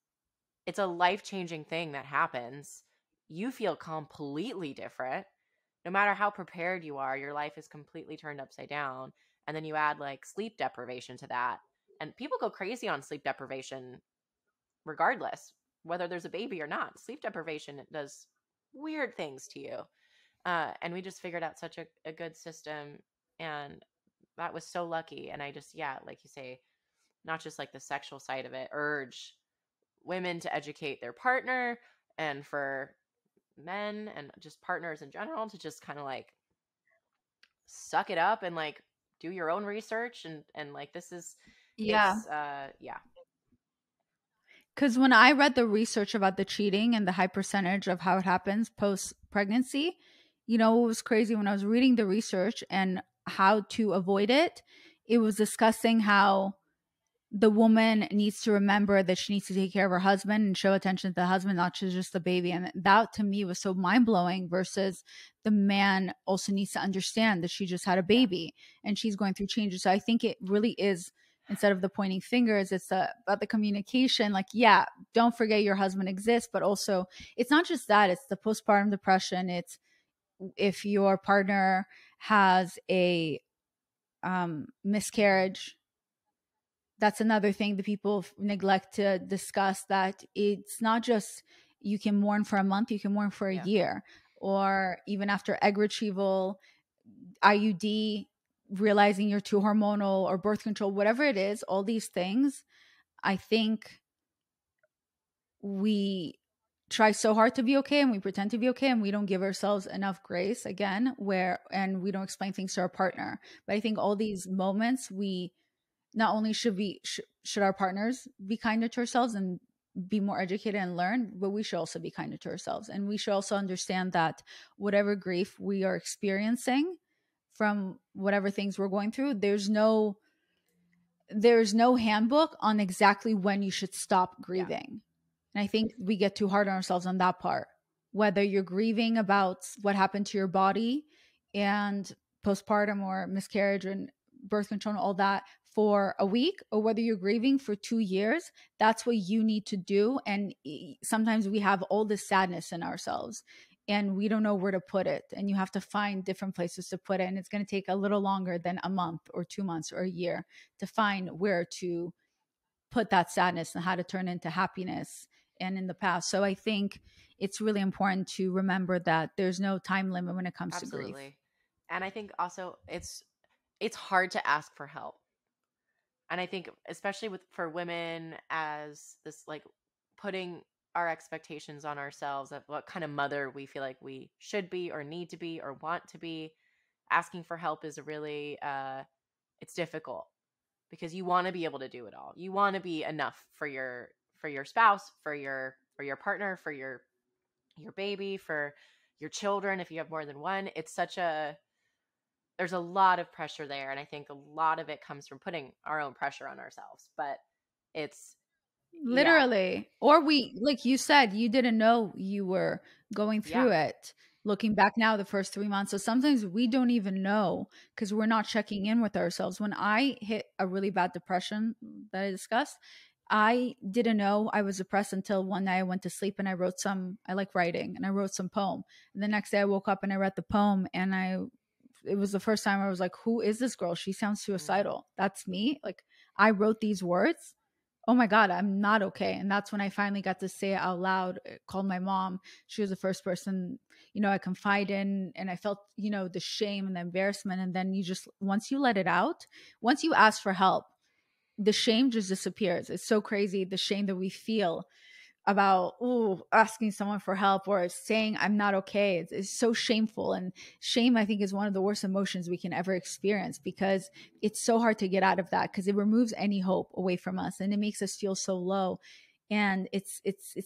it's a life-changing thing that happens. You feel completely different. No matter how prepared you are, your life is completely turned upside down. And then you add like sleep deprivation to that. And people go crazy on sleep deprivation regardless, whether there's a baby or not. Sleep deprivation does weird things to you. And we just figured out such a good system. And that was so lucky. And I just, yeah, like you say, not just like the sexual side of it, urge women to educate their partner, and for men and just partners in general to just kind of like suck it up and like do your own research, and like this is Yeah. it's yeah. Because when I read the research about the cheating and the high percentage of how it happens post pregnancy, it was crazy when I was reading the research and how to avoid it. It was discussing how the woman needs to remember that she needs to take care of her husband and show attention to the husband, not to just the baby. And that to me was so mind blowing, versus the man also needs to understand that she just had a Yeah. baby and she's going through changes. So I think it really is, instead of the pointing fingers, it's about the communication. Like, yeah, don't forget your husband exists, but also it's not just that, it's the postpartum depression. It's if your partner has a miscarriage, that's another thing that people neglect to discuss, that it's not just you can mourn for a month, you can mourn for a Yeah. year, or even after egg retrieval, IUD, realizing you're too hormonal, or birth control, whatever it is, all these things. I think we try so hard to be okay and we pretend to be okay and we don't give ourselves enough grace, again, and we don't explain things to our partner. But I think all these moments, we not only should our partners be kinder to ourselves and be more educated and learn, but we should also be kinder to ourselves, and we should also understand that whatever grief we are experiencing from whatever things we're going through, there's no handbook on exactly when you should stop Yeah. grieving. And I think we get too hard on ourselves on that part. Whether you're grieving about what happened to your body and postpartum or miscarriage and birth control and all that for a week, or whether you're grieving for 2 years, that's what you need to do. And sometimes we have all this sadness in ourselves and we don't know where to put it. And you have to find different places to put it. And it's going to take a little longer than a month or 2 months or a year to find where to put that sadness and how to turn into happiness and in the past. So I think it's really important to remember that there's no time limit when it comes to grief. Absolutely. And I think also it's hard to ask for help. And I think especially for women, as this like putting our expectations on ourselves of what kind of mother we feel like we should be or need to be or want to be, asking for help is a really it's difficult because you want to be able to do it all. You want to be enough for your spouse, for your partner, for your baby, for your children if you have more than one. It's such a there's a lot of pressure there, and I think a lot of it comes from putting our own pressure on ourselves. But it's yeah, Literally. Or we, like you said, you didn't know you were going yeah. through it. Looking back now, the first 3 months. So sometimes we don't even know because we're not checking in with ourselves. When I hit a really bad depression that I discussed, I didn't know I was depressed until one night I went to sleep and I like writing and I wrote some poem. And the next day I woke up and I read the poem and it was the first time I was like, who is this girl? She sounds Mm-hmm. suicidal. That's me. Like I wrote these words. Oh my God, I'm not okay. And that's when I finally got to say it out loud. I called my mom. She was the first person, I confide in. And I felt, the shame and the embarrassment. And then once you let it out, once you ask for help, the shame just disappears. It's so crazy, the shame that we feel about asking someone for help or saying I'm not okay. It's so shameful, and shame I think is one of the worst emotions we can ever experience because it's so hard to get out of that because it removes any hope away from us and it makes us feel so low. And it's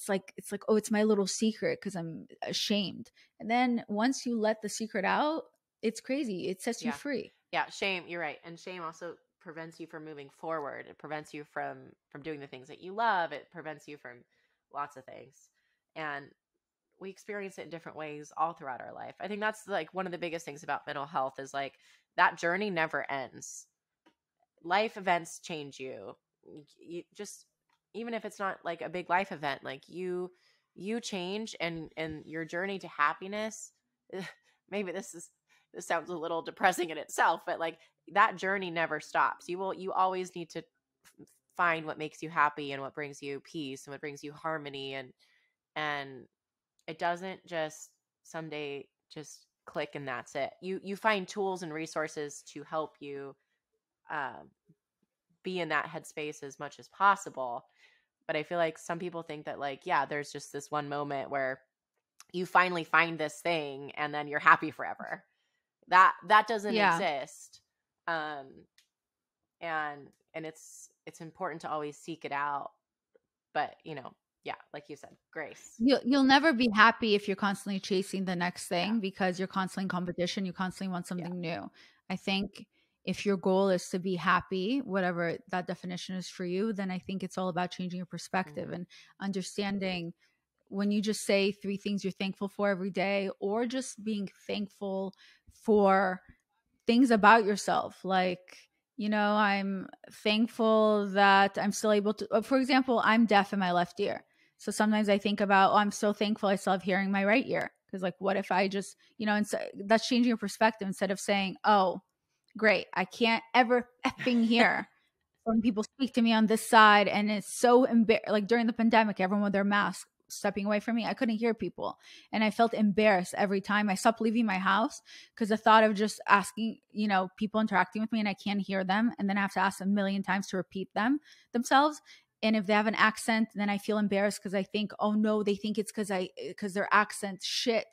like, oh, it's my little secret because I'm ashamed. And then once you let the secret out, it's crazy, it sets you Yeah. free. Yeah, shame, you're right. And shame also prevents you from moving forward. It prevents you from doing the things that you love. It prevents you from lots of things. And we experience it in different ways all throughout our life. I think that's like one of the biggest things about mental health is like that journey never ends. Life events change you. You just even if it's not like a big life event, like you change, and your journey to happiness maybe this sounds a little depressing in itself, but like that journey never stops. You always need to find what makes you happy and what brings you peace and what brings you harmony, and it doesn't just someday just click and that's it. You find tools and resources to help you um, be in that headspace as much as possible. But I feel like some people think that like, yeah, there's just this one moment where you finally find this thing and then you're happy forever. That doesn't Yeah. exist. Um and it's important to always seek it out. But, yeah, like you said, grace. You'll never be happy if you're constantly chasing the next Yeah. thing because you're constantly in competition. You constantly want Yeah. something new. I think if your goal is to be happy, whatever that definition is for you, then I think it's all about changing your perspective Hmm. and understanding when you just say three things you're thankful for every day, or just being thankful for things about yourself. Like, I'm thankful that I'm still able to, for example, I'm deaf in my left ear. So sometimes I think about, oh, I'm so thankful I still have hearing in my right ear. Because, like, what if I just, and so that's changing your perspective instead of saying, oh, great, I can't ever effing hear when people speak to me on this side, and it's so like during the pandemic, everyone with their mask stepping away from me, I couldn't hear people, and I felt embarrassed every time. I stopped leaving my house because the thought of just asking, people interacting with me and I can't hear them, and then I have to ask a million times to repeat themselves. And if they have an accent, then I feel embarrassed because I think, oh no, they think it's because their accent shit.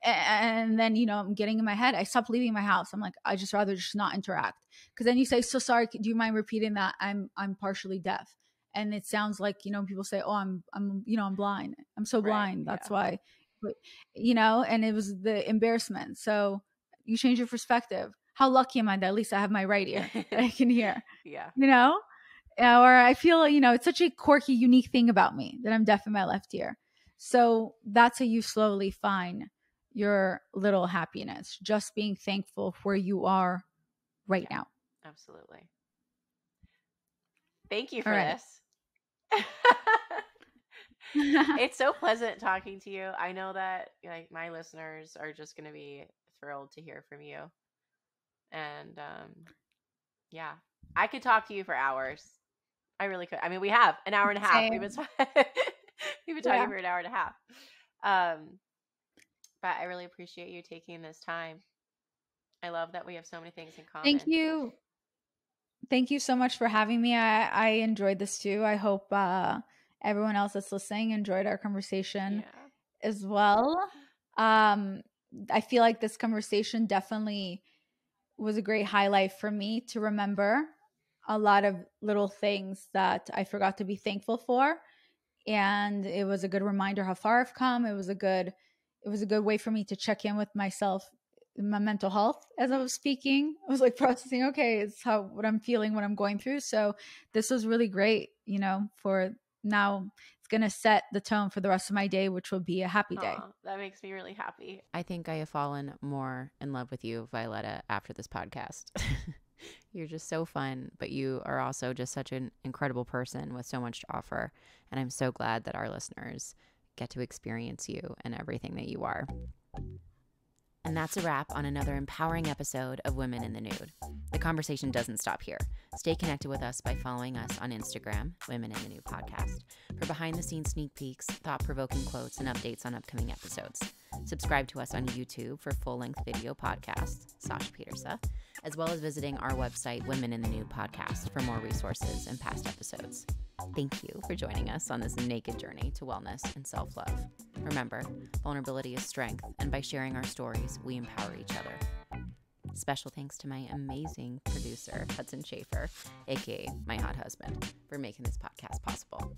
And then, I'm getting in my head. I stopped leaving my house. I'm like, I just rather just not interact. Because then you say, so sorry, do you mind repeating that? I'm partially deaf. And it sounds like, people say, oh, I'm blind. I'm so Right. blind. Yeah. That's why. But, and it was the embarrassment. So you change your perspective. How lucky am I that at least I have my right ear that I can hear, Yeah. you know? Or I feel, it's such a quirky, unique thing about me that I'm deaf in my left ear. So that's how you slowly find your little happiness, just being thankful for where you are right Yeah. now. Absolutely. Thank you All for right. this. It's so pleasant talking to you. I know that like my listeners are just going to be thrilled to hear from you. And yeah, I could talk to you for hours. I really could. I mean, we have an hour and a half. Same. We've been talking Yeah. for an hour and a half. But I really appreciate you taking this time. I love that we have so many things in Thank common. you. Thank you so much for having me. I enjoyed this too. I hope everyone else that's listening enjoyed our conversation Yeah. as well. Um, I feel like this conversation definitely was a great highlight for me to remember a lot of little things that I forgot to be thankful for, and it was a good reminder how far I've come. It was a good way for me to check in with myself, my mental health as I was speaking. I was like processing, okay, it's how what I'm feeling, what I'm going through. So this was really great, for now it's going to set the tone for the rest of my day, which will be a happy day. Aw, that makes me really happy. I think I have fallen more in love with you, Violetta, after this podcast. You're just so fun, but you are also just such an incredible person with so much to offer. And I'm so glad that our listeners get to experience you and everything that you are. And that's a wrap on another empowering episode of Women in the Nude. The conversation doesn't stop here. Stay connected with us by following us on Instagram, Women in the Nude Podcast, for behind-the-scenes sneak peeks, thought-provoking quotes, and updates on upcoming episodes. Subscribe to us on YouTube for full-length video podcasts, Sasha Petersa, as well as visiting our website, Women in the Nude Podcast, for more resources and past episodes. Thank you for joining us on this naked journey to wellness and self-love. Remember, vulnerability is strength, and by sharing our stories, we empower each other. Special thanks to my amazing producer, Hudson Schaefer, aka my hot husband, for making this podcast possible.